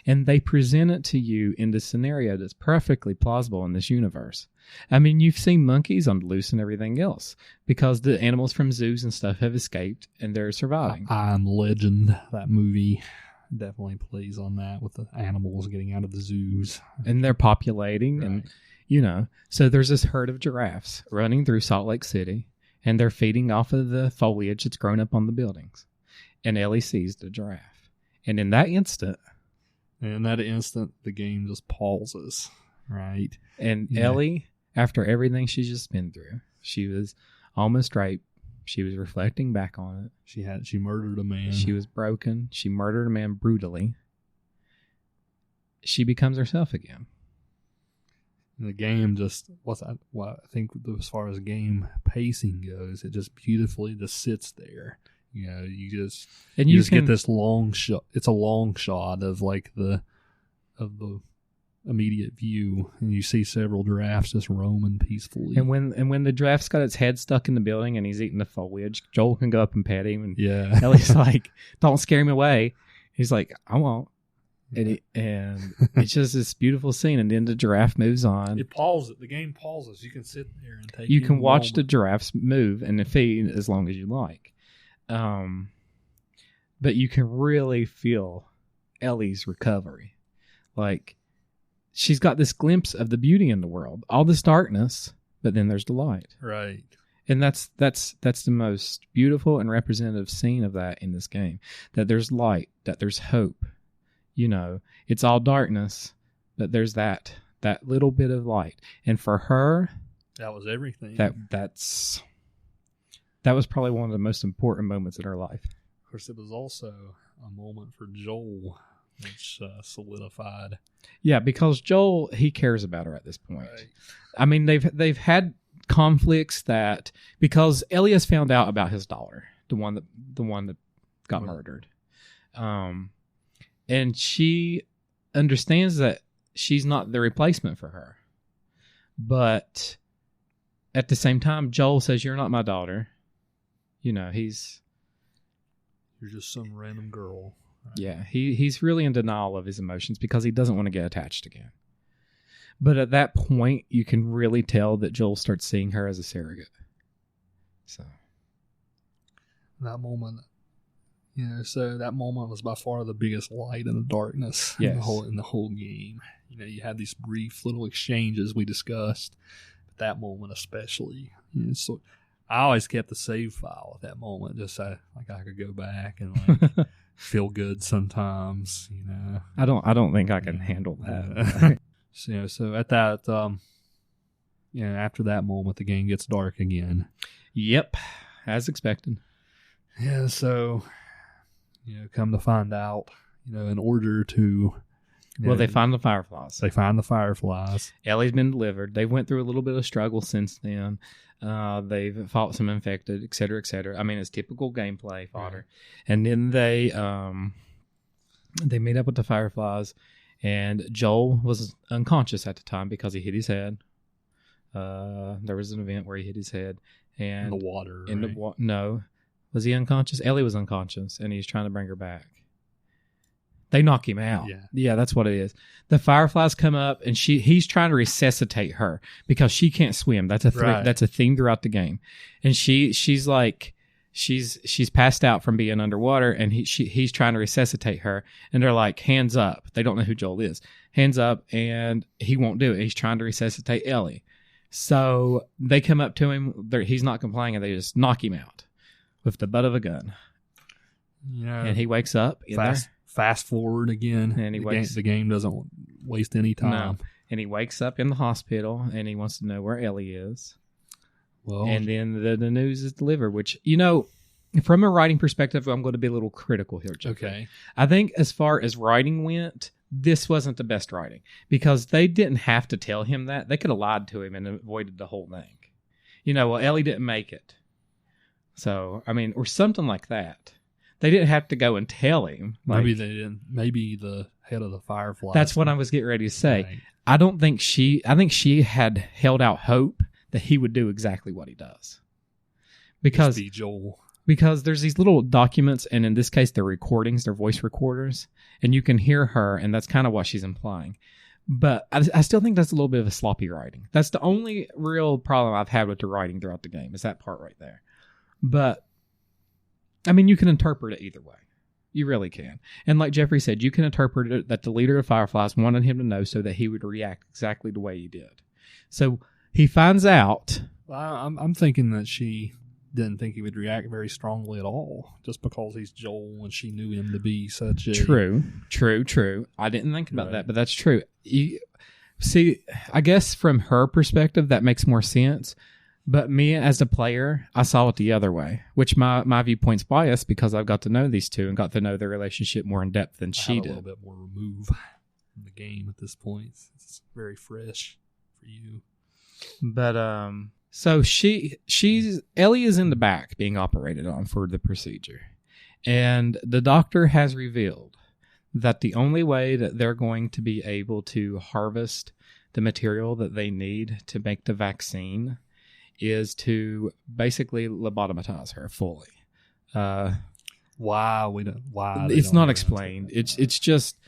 And they present it to you in this scenario that's perfectly plausible in this universe. I mean, you've seen monkeys on the loose and everything else because the animals from zoos and stuff have escaped and they're surviving. I Am Legend, that movie definitely plays on that with the animals getting out of the zoos. And they're populating Right. and, you know. So there's this herd of giraffes running through Salt Lake City and they're feeding off of the foliage that's grown up on the buildings. And Ellie sees the giraffe. And in that instant... And in that instant, the game just pauses, right? And Yeah. Ellie, after everything she's just been through, she was almost raped. She was reflecting back on it. She murdered a man. She was broken. She murdered a man brutally. She becomes herself again. And the game just, I think as far as game pacing goes, it just beautifully just sits there. You know, you just get this long shot. It's a long shot of like the immediate view, and you see several giraffes just roaming peacefully. And when the giraffe's got its head stuck in the building and he's eating the foliage, Joel can go up and pet him, and yeah, Ellie's like, "Don't scare him away." He's like, "I won't." And it's just this beautiful scene, and then the giraffe moves on. it pauses. The game pauses. You can sit there and take. You can in the watch the moment. giraffes move and feed as long as you like. But you can really feel Ellie's recovery. Like, she's got this glimpse of the beauty in the world. All this darkness, but then there's the light. Right. And that's the most beautiful and representative scene of that in this game. That there's light, that there's hope. You know, it's all darkness, but there's that little bit of light. And for her, That was everything. that was probably one of the most important moments in her life. Of course, it was also a moment for Joel, which solidified. Yeah, because Joel, he cares about her at this point. Right. I mean, they've had conflicts that because Ellie has found out about his daughter, the one that got murdered, and she understands that she's not the replacement for her. But at the same time, Joel says, "You're not my daughter." You know, You're just some random girl. Right? yeah, he's really in denial of his emotions because he doesn't want to get attached again. But at that point, you can really tell that Joel starts seeing her as a surrogate. So That moment, so that moment was by far the biggest light in the darkness Yes. in the whole game. You know, you had these brief little exchanges we discussed, but that moment especially. So I always kept the save file at that moment, just so like I could go back and like feel good sometimes. I don't think I can handle that. So at that, after that moment, the game gets dark again. Yep, as expected. Yeah, so, come to find out, in order to... They find the fireflies. They find the fireflies. Ellie's been delivered. They went through a little bit of struggle since then. They've fought some infected, et cetera, et cetera. I mean, it's typical gameplay fodder. Right. And then they meet up with the fireflies, and Joel was unconscious at the time because he hit his head. There was an event where he hit his head. And in the water, no. Was he unconscious? Ellie was unconscious, and he's trying to bring her back. They knock him out. Yeah, that's what it is. The fireflies come up, and he's trying to resuscitate her because she can't swim. That's a theme throughout the game. And she's like she's passed out from being underwater, and he's trying to resuscitate her. And they're like, hands up. They don't know who Joel is. Hands up, and he won't do it. He's trying to resuscitate Ellie. So they come up to him. He's not complying, and they just knock him out with the butt of a gun. And he wakes up. Fast forward again, and the game doesn't waste any time. No. And he wakes up in the hospital, and he wants to know where Ellie is. Well, and then the news is delivered, which, from a writing perspective, I'm going to be a little critical here, Jeff. Okay. I think as far as writing went, this wasn't the best writing because they didn't have to tell him that. They could have lied to him and avoided the whole thing. Ellie didn't make it. So, or something like that. They didn't have to go and tell him. Maybe they didn't. Maybe the head of the Fireflies. That's what I was getting ready to say. Right. I think she had held out hope that he would do exactly what he does. Because Just be Joel. Because there's these little documents, and in this case, they're recordings, they're voice recorders, and you can hear her, and that's kind of what she's implying. But I still think that's a little bit of a sloppy writing. That's the only real problem I've had with the writing throughout the game, is that part right there. But, I mean, you can interpret it either way. You really can. And like Jeffrey said, you can interpret it that the leader of Fireflies wanted him to know so that he would react exactly the way he did. So he finds out. Well, I'm thinking that she didn't think he would react very strongly at all, just because he's Joel and she knew him to be such a... True. I didn't think about that, but that's true. See, I guess from her perspective, that makes more sense. But me as a player, I saw it the other way, which my viewpoint's biased because I've got to know these two and got to know their relationship more in depth than she did. A little bit more remove from the game at this point. It's very fresh for you. But so Ellie is in the back being operated on for the procedure, and the doctor has revealed that the only way that they're going to be able to harvest the material that they need to make the vaccine is to basically lobotomize her fully. Why? It's not explained. It's just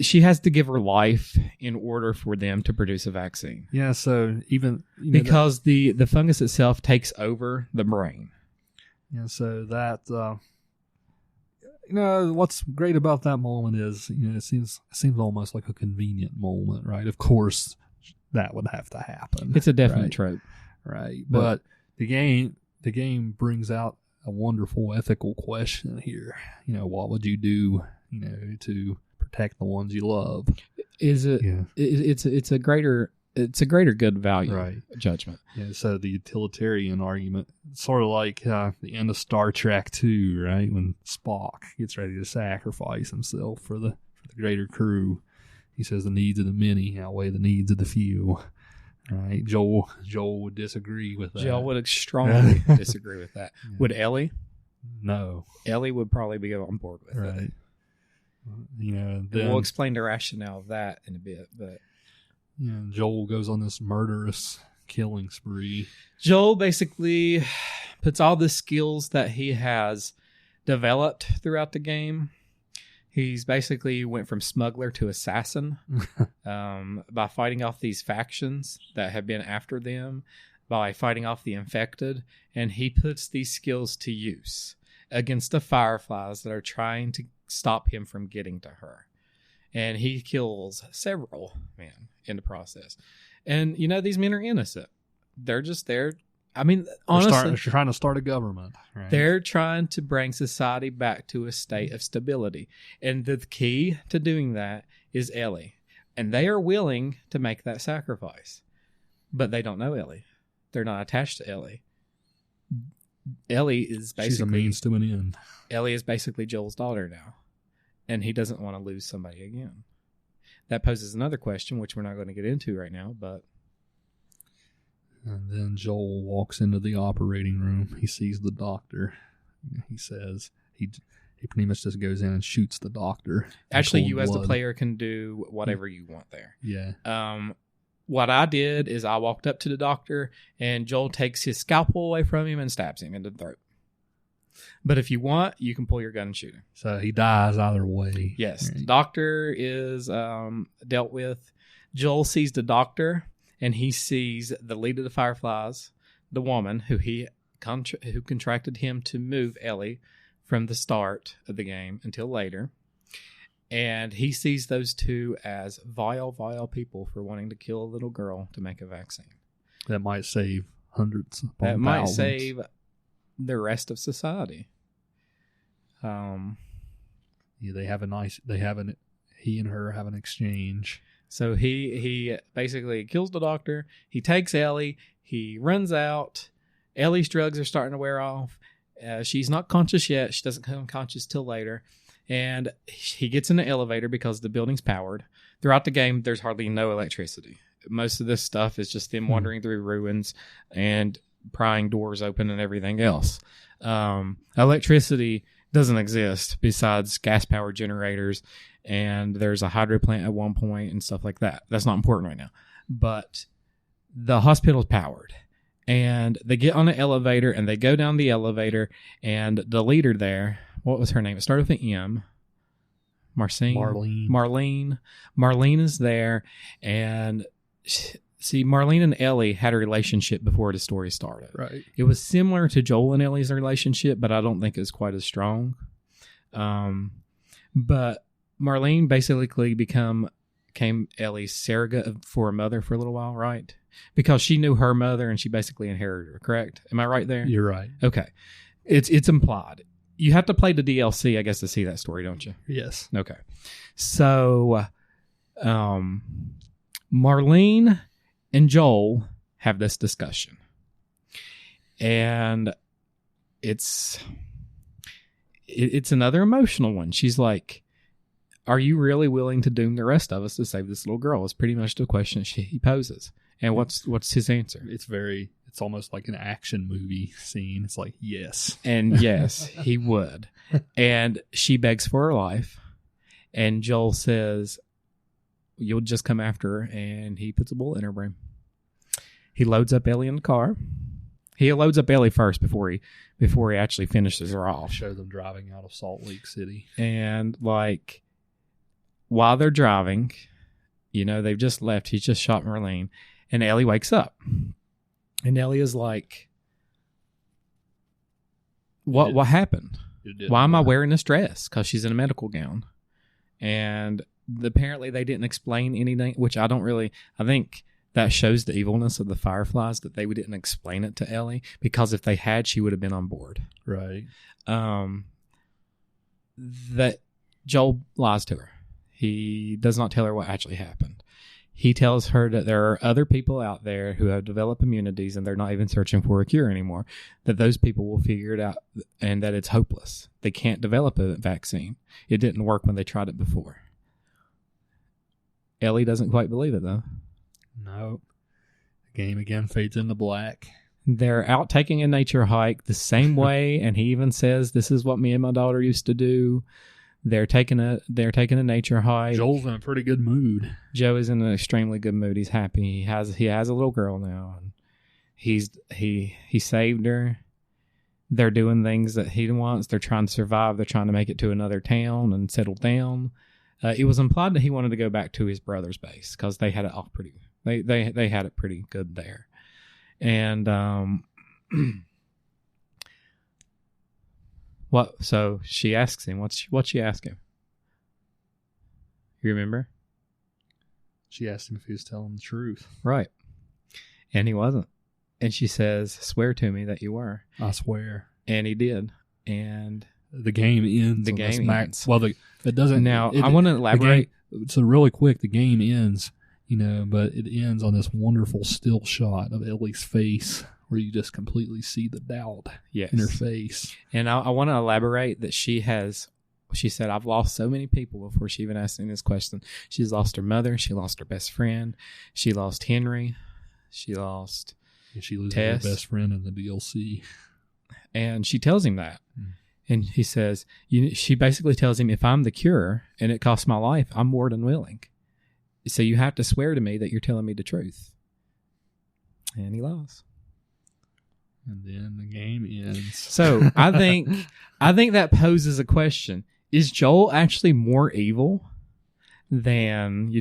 she has to give her life in order for them to produce a vaccine. Yeah, so even... because the fungus itself takes over the brain. Yeah, so that... what's great about that moment is, it seems almost like a convenient moment, right? Of course, that would have to happen. It's a definite trope. Right, but the game brings out a wonderful ethical question here. What would you do, to protect the ones you love? Is it? Yeah. It's a greater good value judgment. Yeah. So the utilitarian argument, sort of like the end of Star Trek 2, right? When Spock gets ready to sacrifice himself for the greater crew, he says the needs of the many outweigh the needs of the few. Right, Joel would disagree with that. Joel would strongly disagree with that. Yeah. Would Ellie? No. Ellie would probably be on board with it. Then we'll explain the rationale of that in a bit. But Joel goes on this murderous killing spree. Joel basically puts all the skills that he has developed throughout the game. He's basically went from smuggler to assassin by fighting off these factions that have been after them, by fighting off the infected, and he puts these skills to use against the Fireflies that are trying to stop him from getting to her. And he kills several men in the process. And, these men are innocent. They're just there. I mean, honestly, they're trying to start a government. Right? They're trying to bring society back to a state of stability. And the key to doing that is Ellie. And they are willing to make that sacrifice. But they don't know Ellie. They're not attached to Ellie. Ellie is basically... She's a means to an end. Ellie is basically Joel's daughter now. And he doesn't want to lose somebody again. That poses another question, which we're not going to get into right now, but... And then Joel walks into the operating room. He sees the doctor. He says he pretty much just goes in and shoots the doctor. Actually, you as the player can do whatever you want there. Yeah. What I did is I walked up to the doctor, and Joel takes his scalpel away from him and stabs him in the throat. But if you want, you can pull your gun and shoot him. So he dies either way. Yes. Right. The doctor is dealt with. Joel sees the doctor. And he sees the leader of the Fireflies, the woman who who contracted him to move Ellie from the start of the game until later. And he sees those two as vile, vile people for wanting to kill a little girl to make a vaccine. That might save hundreds upon thousands. That might save the rest of society. Yeah, he and her have an exchange. So he basically kills the doctor. He takes Ellie. He runs out. Ellie's drugs are starting to wear off. She's not conscious yet. She doesn't become conscious till later. And he gets in the elevator because the building's powered. Throughout the game, there's hardly no electricity. Most of this stuff is just them wandering through ruins and prying doors open and everything else. Electricity doesn't exist besides gas-powered generators and there's a hydro plant at one point and stuff like that. That's not important right now. But the hospital's powered. And they get on an elevator, and they go down the elevator, and the leader there, what was her name? It started with an M. Marlene is there, and see, Marlene and Ellie had a relationship before the story started. Right. It was similar to Joel and Ellie's relationship, but I don't think it was quite as strong. But Marlene basically became Ellie's surrogate for a mother for a little while, right? Because she knew her mother and she basically inherited her, correct? Am I right there? You're right. Okay. It's implied. You have to play the DLC, I guess, to see that story, don't you? Yes. Okay. So, Marlene and Joel have this discussion. And it's another emotional one. She's like, are you really willing to doom the rest of us to save this little girl? Is pretty much the question he poses. And what's his answer? It's almost like an action movie scene. It's like, yes. And yes, he would. And she begs for her life. And Joel says, you'll just come after her. And he puts a bullet in her brain. He loads up Ellie in the car. He loads up Ellie first before he actually finishes her off. Show them driving out of Salt Lake City. And like, while they're driving, they've just left. He's just shot Marlene. And Ellie wakes up. And Ellie is like, what happened? Why am I wearing this dress? Because she's in a medical gown. And apparently they didn't explain anything, which I think that shows the evilness of the Fireflies, that they didn't explain it to Ellie. Because if they had, she would have been on board. Right. That Joel lies to her. He does not tell her what actually happened. He tells her that there are other people out there who have developed immunities and they're not even searching for a cure anymore, that those people will figure it out and that it's hopeless. They can't develop a vaccine. It didn't work when they tried it before. Ellie doesn't quite believe it, though. No. The game again fades into black. They're out taking a nature hike the same way, and he even says, this is what me and my daughter used to do. They're taking a nature hike. Joel's in a pretty good mood. Joe is in an extremely good mood. He's happy. He has a little girl now, and he saved her. They're doing things that he wants. They're trying to survive. They're trying to make it to another town and settle down. It was implied that he wanted to go back to his brother's base because they had it off pretty. They had it pretty good there, and what? So she asks him, "What's she ask him?" You remember? She asked him if he was telling the truth. Right, and he wasn't. And she says, "Swear to me that you were." I swear. And he did, and the game ends. The game ends. Well, it doesn't. Now, I want to elaborate. So really quick, the game ends, but it ends on this wonderful still shot of Ellie's face where you just completely see the doubt in her face. And I want to elaborate that she said, I've lost so many people before she even asked me this question. She's lost her mother. She lost her best friend. She lost Henry. She lost she loses Tess. her best friend in the DLC. And she tells him that. And he says, she basically tells him, if I'm the cure and it costs my life, I'm more than willing. So you have to swear to me that you're telling me the truth. And he lies. And then the game ends. So I think that poses a question. Is Joel actually more evil than,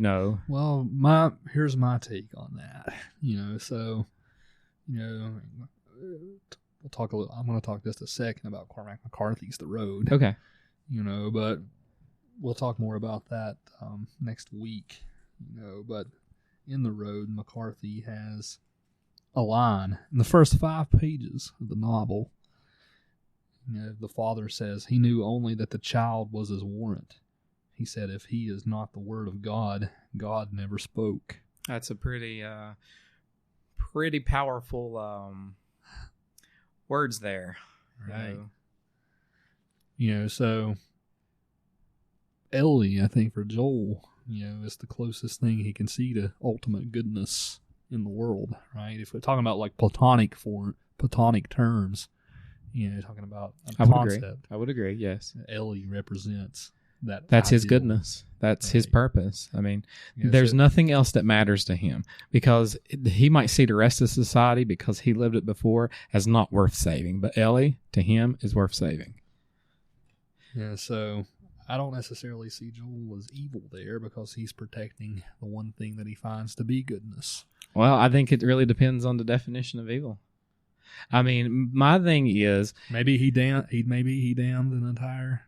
Well, here's my take on that. We'll talk a little. I'm going to talk just a second about Cormac McCarthy's The Road. Okay. But we'll talk more about that next week. But in The Road, McCarthy has a line in the first 5 pages of the novel. The father says he knew only that the child was his warrant. He said, if he is not the word of God, God never spoke. That's a pretty powerful words there. Right. So Ellie, I think for Joel, is the closest thing he can see to ultimate goodness in the world, right? If we're talking about like platonic terms, talking about a concept. I would agree, yes. Ellie represents That's his ideal. goodness. That's Right. his purpose. I mean, Yeah, there's so- nothing else that matters to him, because he might see the rest of society, because he lived it before, as not worth saving. But Ellie, to him, is worth saving. Yeah, so I don't necessarily see Joel as evil there, because he's protecting the one thing that he finds to be goodness. Well, I think it really depends on the definition of evil. I mean, my thing is Maybe he damned an entire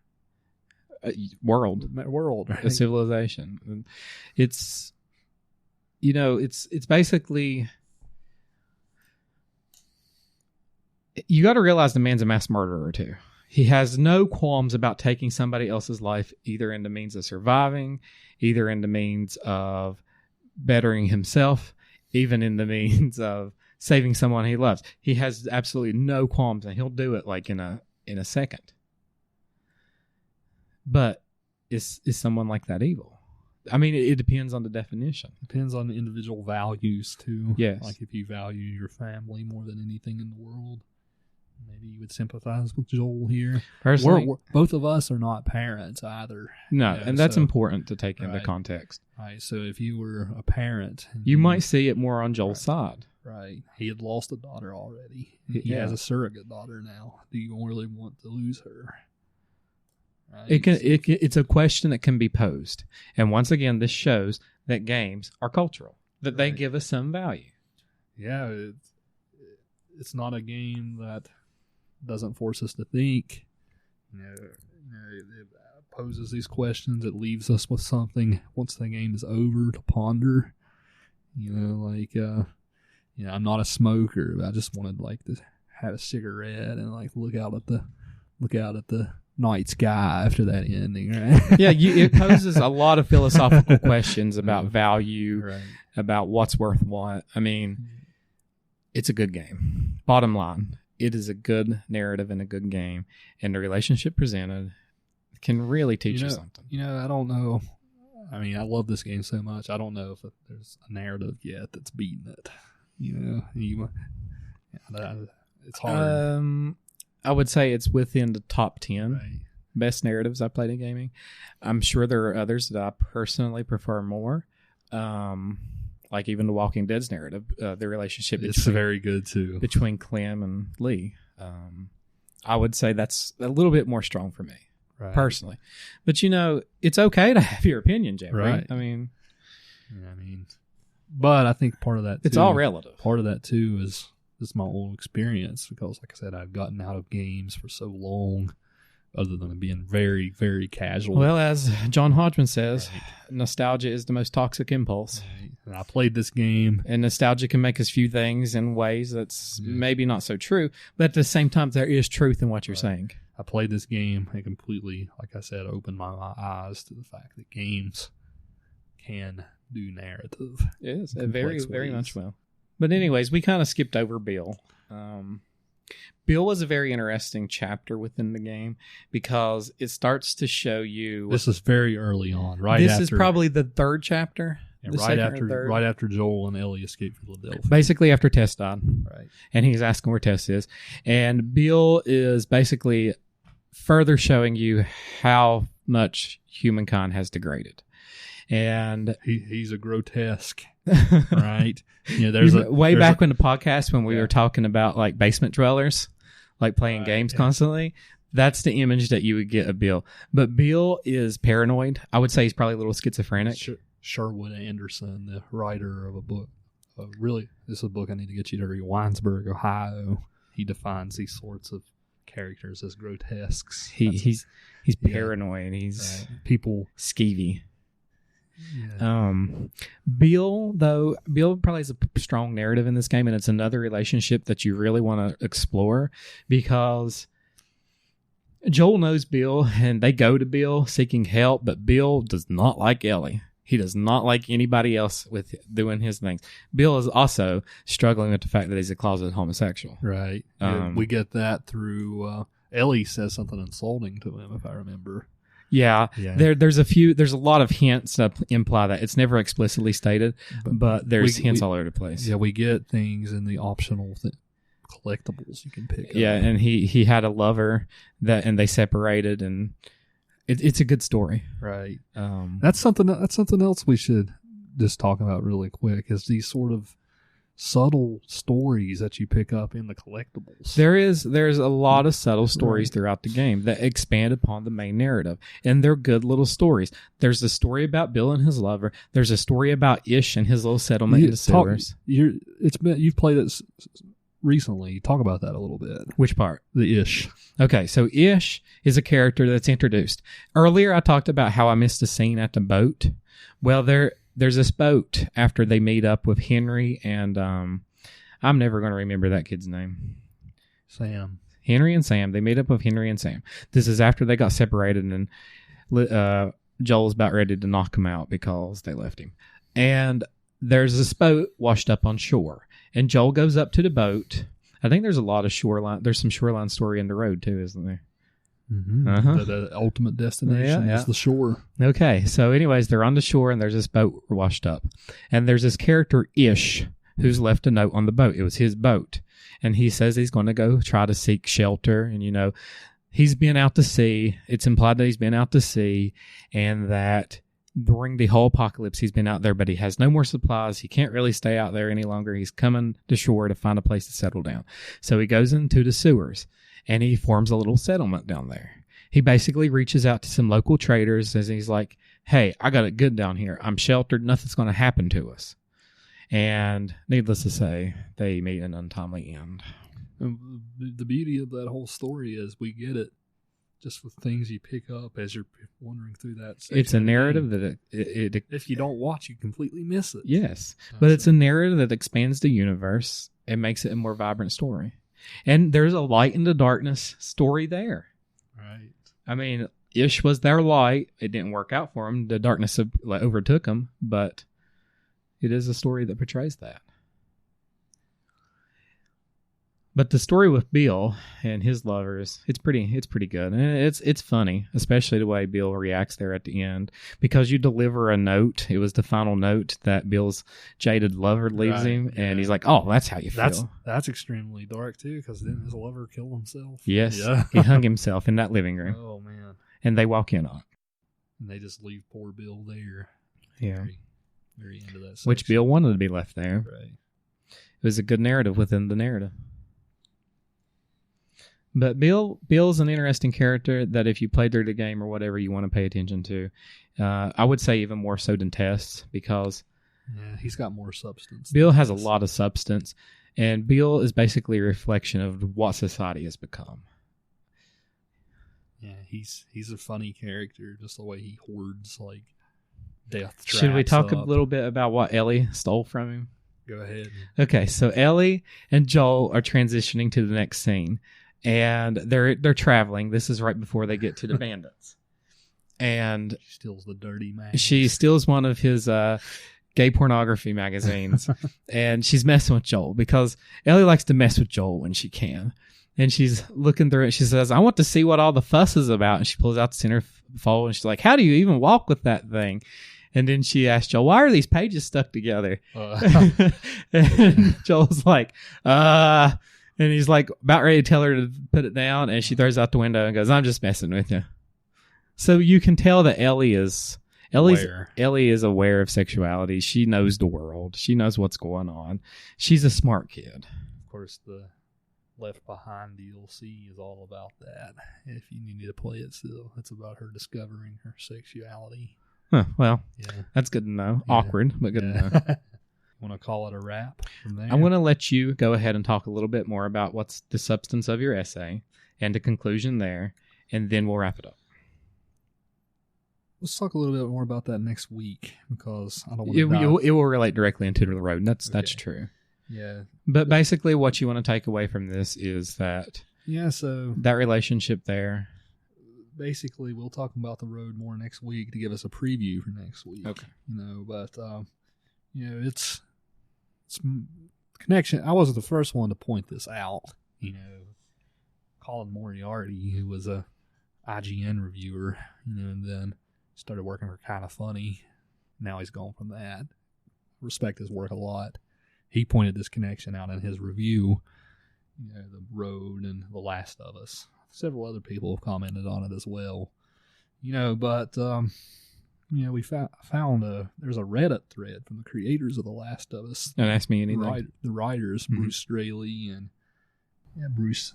world, right? a civilization. It's, it's basically, you got to realize the man's a mass murderer too. He has no qualms about taking somebody else's life, either in the means of surviving, either in the means of bettering himself, even in the means of saving someone he loves. He has absolutely no qualms, and he'll do it like in a second. But is someone like that evil? I mean, it depends on the definition. Depends on the individual values too. Yes. Like if you value your family more than anything in the world, maybe you would sympathize with Joel here. Personally, Both of us are not parents either. no, and that's so- important to take into Right. context. Right. So if you were a parent, You might see it more on Joel's side. Right. He had lost a daughter already. Yeah. He has a surrogate daughter now. Do you really want to lose her? Right. It's a question that can be posed. And once again, this shows that games are cultural, that they Right. give us some value. Yeah, it's not a game that doesn't force us to think. It poses these questions. It leaves us with something once the game is over to ponder. I'm not a smoker, but I just wanted to have a cigarette and look out at the night sky after that ending, right? Yeah, it poses a lot of philosophical questions about value, Right. about what's worth what. I mean, it's a good game. Bottom line, it is a good narrative and a good game, and the relationship presented can really teach you something. I don't know. I mean, I love this game so much. I don't know if there's a narrative yet that's beaten it. It's hard. I would say it's within the top 10 Right. best narratives I played in gaming. I'm sure there are others that I personally prefer more. Like even the Walking Dead's narrative, the relationship It's very good too. between Clem and Lee. I would say that's a little bit more strong for me, Right. personally. But it's okay to have your opinion, Jeffrey. Right. I mean, But I think part of that it's too, all relative. Part of that too is just my own experience, because like I said, I've gotten out of games for so long, other than being very, very casual. Well, as John Hodgman says, Right. nostalgia is the most toxic impulse. Right. And I played this game. And nostalgia can make us view things in ways that's Yeah. maybe not so true, but at the same time, there is truth in what you're Right. saying. I played this game and completely, like I said, opened my eyes to the fact that games can do narrative. It is Complex very, ways. very much well. But anyways, we kind of skipped over Bill. Bill was a very interesting chapter within the game, because it starts to show you. This is very early on, right? This after, is probably the third chapter. yeah, the right second or after third. right after Joel and Ellie escape Philadelphia. Basically after Tess died. Right. And he's asking where Tess is. And Bill is basically further showing you how much humankind has degraded. And He's a grotesque, right? There's back in the podcast when we Yeah. were talking about like basement dwellers, like playing Right, games yeah. constantly. That's the image that you would get of Bill. But Bill is paranoid. I would say he's probably a little schizophrenic. Sherwood Anderson, the writer of a book. This is a book I need to get you to read. Winesburg, Ohio. He defines these sorts of characters as grotesques. He's yeah. paranoid. He's Right. People. skeevy. Yeah. Bill probably has a strong narrative in this game, and it's another relationship that you really want to explore, because Joel knows Bill and they go to Bill seeking help, but Bill does not like Ellie. He does not like anybody else with doing his things. Bill is also struggling with the fact that he's a closeted homosexual. Right. We get that through Ellie says something insulting to him, if I remember. Yeah. Yeah. There's a lot of hints that imply that. It's never explicitly stated, but there's hints all over the place. Yeah, we get things in the optional collectibles you can pick up. Yeah, and he had a lover and they separated, and It's a good story. Right. That's something else we should just talk about really quick, is these sort of subtle stories that you pick up in the collectibles. There's a lot of subtle stories throughout the game that expand upon the main narrative, and they're good little stories. There's a story about Bill and his lover. There's a story about Ish and his little settlement in the sewers. You've played it recently. Talk about that a little bit. Which part? The Ish. Okay, so Ish is a character that's introduced. Earlier I talked about how I missed a scene at the boat. Well, there's this boat after they meet up with Henry and I'm never going to remember that kid's name. Sam. Henry and Sam. They meet up with Henry and Sam. This is after they got separated, and Joel's about ready to knock him out because they left him. And there's this boat washed up on shore, and Joel goes up to the boat. I think there's a lot of shoreline. There's some shoreline story in the road too, isn't there? Mm-hmm. The ultimate destination is the shore. Okay, so anyways, they're on the shore, and there's this boat washed up, and there's this character Ish who's left a note on the boat. It was his boat, and he says he's going to go try to seek shelter, and he's been out to sea. It's implied that he's been out to sea, and that during the whole apocalypse he's been out there, but he has no more supplies. He can't really stay out there any longer. He's coming to shore to find a place to settle down. So he goes into the sewers, and he forms a little settlement down there. He basically reaches out to some local traders, as he's like, hey, I got it good down here. I'm sheltered. Nothing's going to happen to us. And needless to say, they meet an untimely end. The beauty of that whole story is we get it just with things you pick up as you're wandering through that section. It's a narrative that if you don't watch, you completely miss it. Yes, but it's a narrative that expands the universe and makes it a more vibrant story. And there's a light in the darkness story there. Right. I mean, Ish was their light. It didn't work out for him. The darkness overtook him, but it is a story that portrays that. But the story with Bill and his lovers, it's pretty good. And it's funny, especially the way Bill reacts there at the end, because you deliver a note. It was the final note that Bill's jaded lover leaves him, and he's like, "Oh, that's how you feel." That's extremely dark too, because then his lover killed himself. Yes, he hung himself in that living room. Oh man! And they walk in on it, and they just leave poor Bill there. Yeah, very end of that section. Which Bill wanted to be left there. Right. It was a good narrative within the narrative. But Bill's an interesting character that if you play through the game or whatever, you want to pay attention to. I would say even more so than Tess, because he's got more substance. Bill has a lot of substance, and Bill is basically a reflection of what society has become. Yeah, he's a funny character, just the way he hoards like death traps. Should we talk a little bit about what Ellie stole from him? Go ahead. Okay, so Ellie and Joel are transitioning to the next scene. And they're traveling. This is right before they get to the bandits. And she steals the dirty mag. She steals one of his gay pornography magazines. And she's messing with Joel because Ellie likes to mess with Joel when she can. And she's looking through it. She says, I want to see what all the fuss is about. And she pulls out the centerfold and she's like, how do you even walk with that thing? And then she asked Joel, why are these pages stuck together? And Joel's like, and he's like about ready to tell her to put it down, and she throws out the window and goes, I'm just messing with you. So you can tell that Ellie is aware of sexuality. She knows the world. She knows what's going on. She's a smart kid. Of course, the Left Behind DLC is all about that. If you need to play it still, it's about her discovering her sexuality. Huh, well, that's good to know. Yeah. Awkward, but good to know. Want to call it a wrap from there? I want to let you go ahead and talk a little bit more about what's the substance of your essay and the conclusion there, and then we'll wrap it up. Let's talk a little bit more about that next week, because I don't want to it will relate directly into the road. That's true. Yeah. But basically what you want to take away from this is that so that relationship there. Basically, we'll talk about the road more next week to give us a preview for next week. Okay. But it's connection. I was the first one to point this out. Colin Moriarty, who was a IGN reviewer, and then started working for Kinda Funny. Now he's gone from that. Respect his work a lot. He pointed this connection out in his review. The road and The Last of Us. Several other people have commented on it as well. But we found there's a Reddit thread from the creators of The Last of Us. Don't ask me anything. The writers, Bruce Straley and Bruce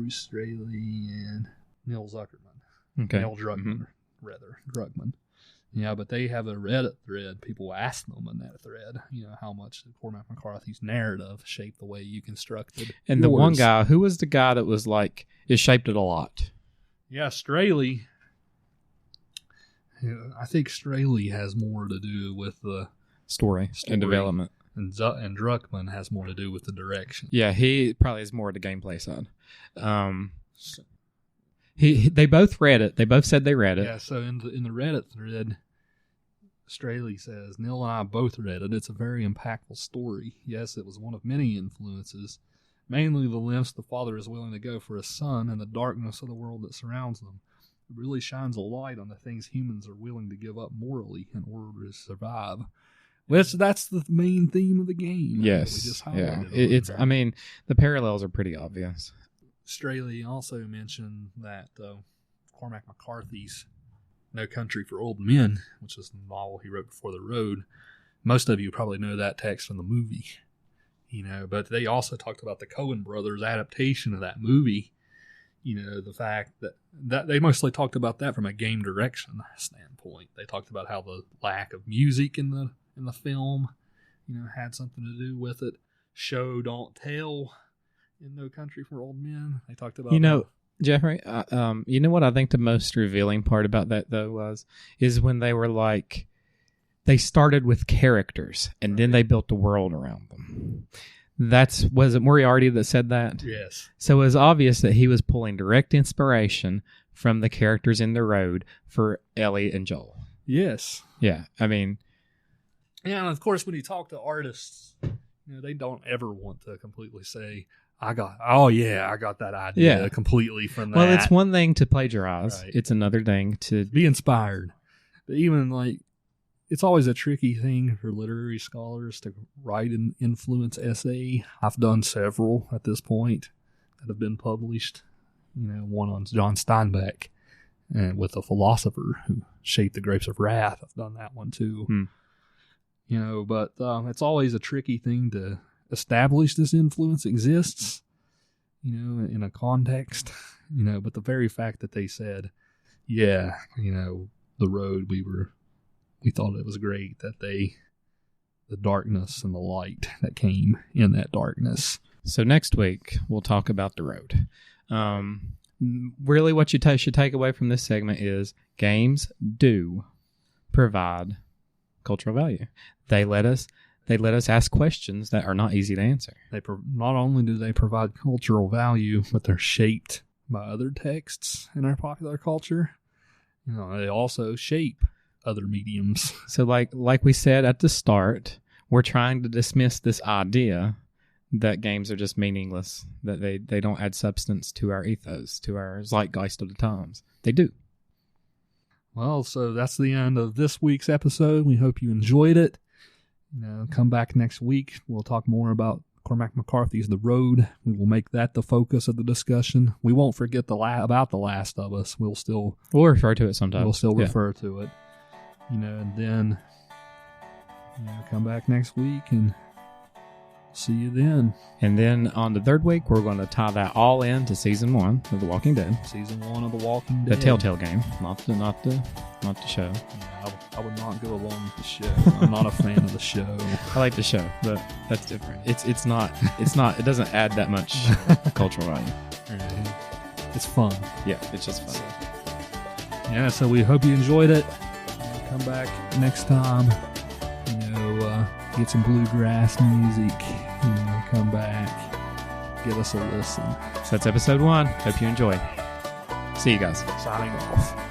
Straley and Neil Zuckerman. Okay. Neil Druckmann, Druckmann. Yeah, but they have a Reddit thread. People ask them in that thread, how much Cormac McCarthy's narrative shaped the way you constructed. And the one guy, who was the guy that was like, it shaped it a lot? Yeah, Straley. I think Straley has more to do with the story. And development. And Druckmann has more to do with the direction. Yeah, he probably has more of the gameplay side. They both read it. They both said they read it. Yeah, so in the Reddit thread, Straley says, Neil and I both read it. It's a very impactful story. Yes, it was one of many influences, mainly the lengths the father is willing to go for his son and the darkness of the world that surrounds them. It really shines a light on the things humans are willing to give up morally in order to survive. That's the main theme of the game. Yes. We just highlighted the parallels are pretty obvious. Straley also mentioned that Cormac McCarthy's No Country for Old Men, which is the novel he wrote before The Road, most of you probably know that text from the movie, but they also talked about the Coen brothers' adaptation of that movie, the fact that they mostly talked about that from a game direction standpoint. They talked about how the lack of music in the film, had something to do with it. Show, don't tell. In No Country for Old Men, they talked about Jeffrey, what I think the most revealing part about that though is when they were like, they started with characters and then they built the world around them. Was it Moriarty that said that? Yes. So it was obvious that he was pulling direct inspiration from the characters in The Road for Ellie and Joel. Yes. Yeah, and of course when you talk to artists, they don't ever want to completely say, I got that idea completely from that. Well, it's one thing to plagiarize. Right. It's another thing to be inspired. But even it's always a tricky thing for literary scholars to write an influence essay. I've done several at this point that have been published. One on John Steinbeck and with a philosopher who shaped the Grapes of Wrath. I've done that one too. But it's always a tricky thing to establish this influence exists, in a context, but the very fact that they said, The Road, we thought it was great that the darkness and the light that came in that darkness. So next week, we'll talk about The Road. Really what you should take away from this segment is games do provide cultural value. They let us ask questions that are not easy to answer. Not only do they provide cultural value, but they're shaped by other texts in our popular culture. They also shape other mediums. So like we said at the start, we're trying to dismiss this idea that games are just meaningless, that they don't add substance to our ethos, to our zeitgeist of the times. They do. Well, so that's the end of this week's episode. We hope you enjoyed it. Come back next week. We'll talk more about Cormac McCarthy's The Road. We will make that the focus of the discussion. We won't forget about The Last of Us. We'll refer to it sometimes. We'll still refer to it. And then come back next week and see you then. And then on the third week, we're going to tie that all into season 1 of The Walking Dead. Season 1 of The Walking Dead. The Telltale game, not the show. Yeah, I would not go along with the show. I'm not a fan of the show. I like the show, but that's different. It's not. It doesn't add that much cultural value. Right. It's fun. Yeah, it's just fun. So we hope you enjoyed it. Come back next time. Get some bluegrass music. Come back. Give us a listen. So that's episode 1. Hope you enjoyed. See you guys. Signing off.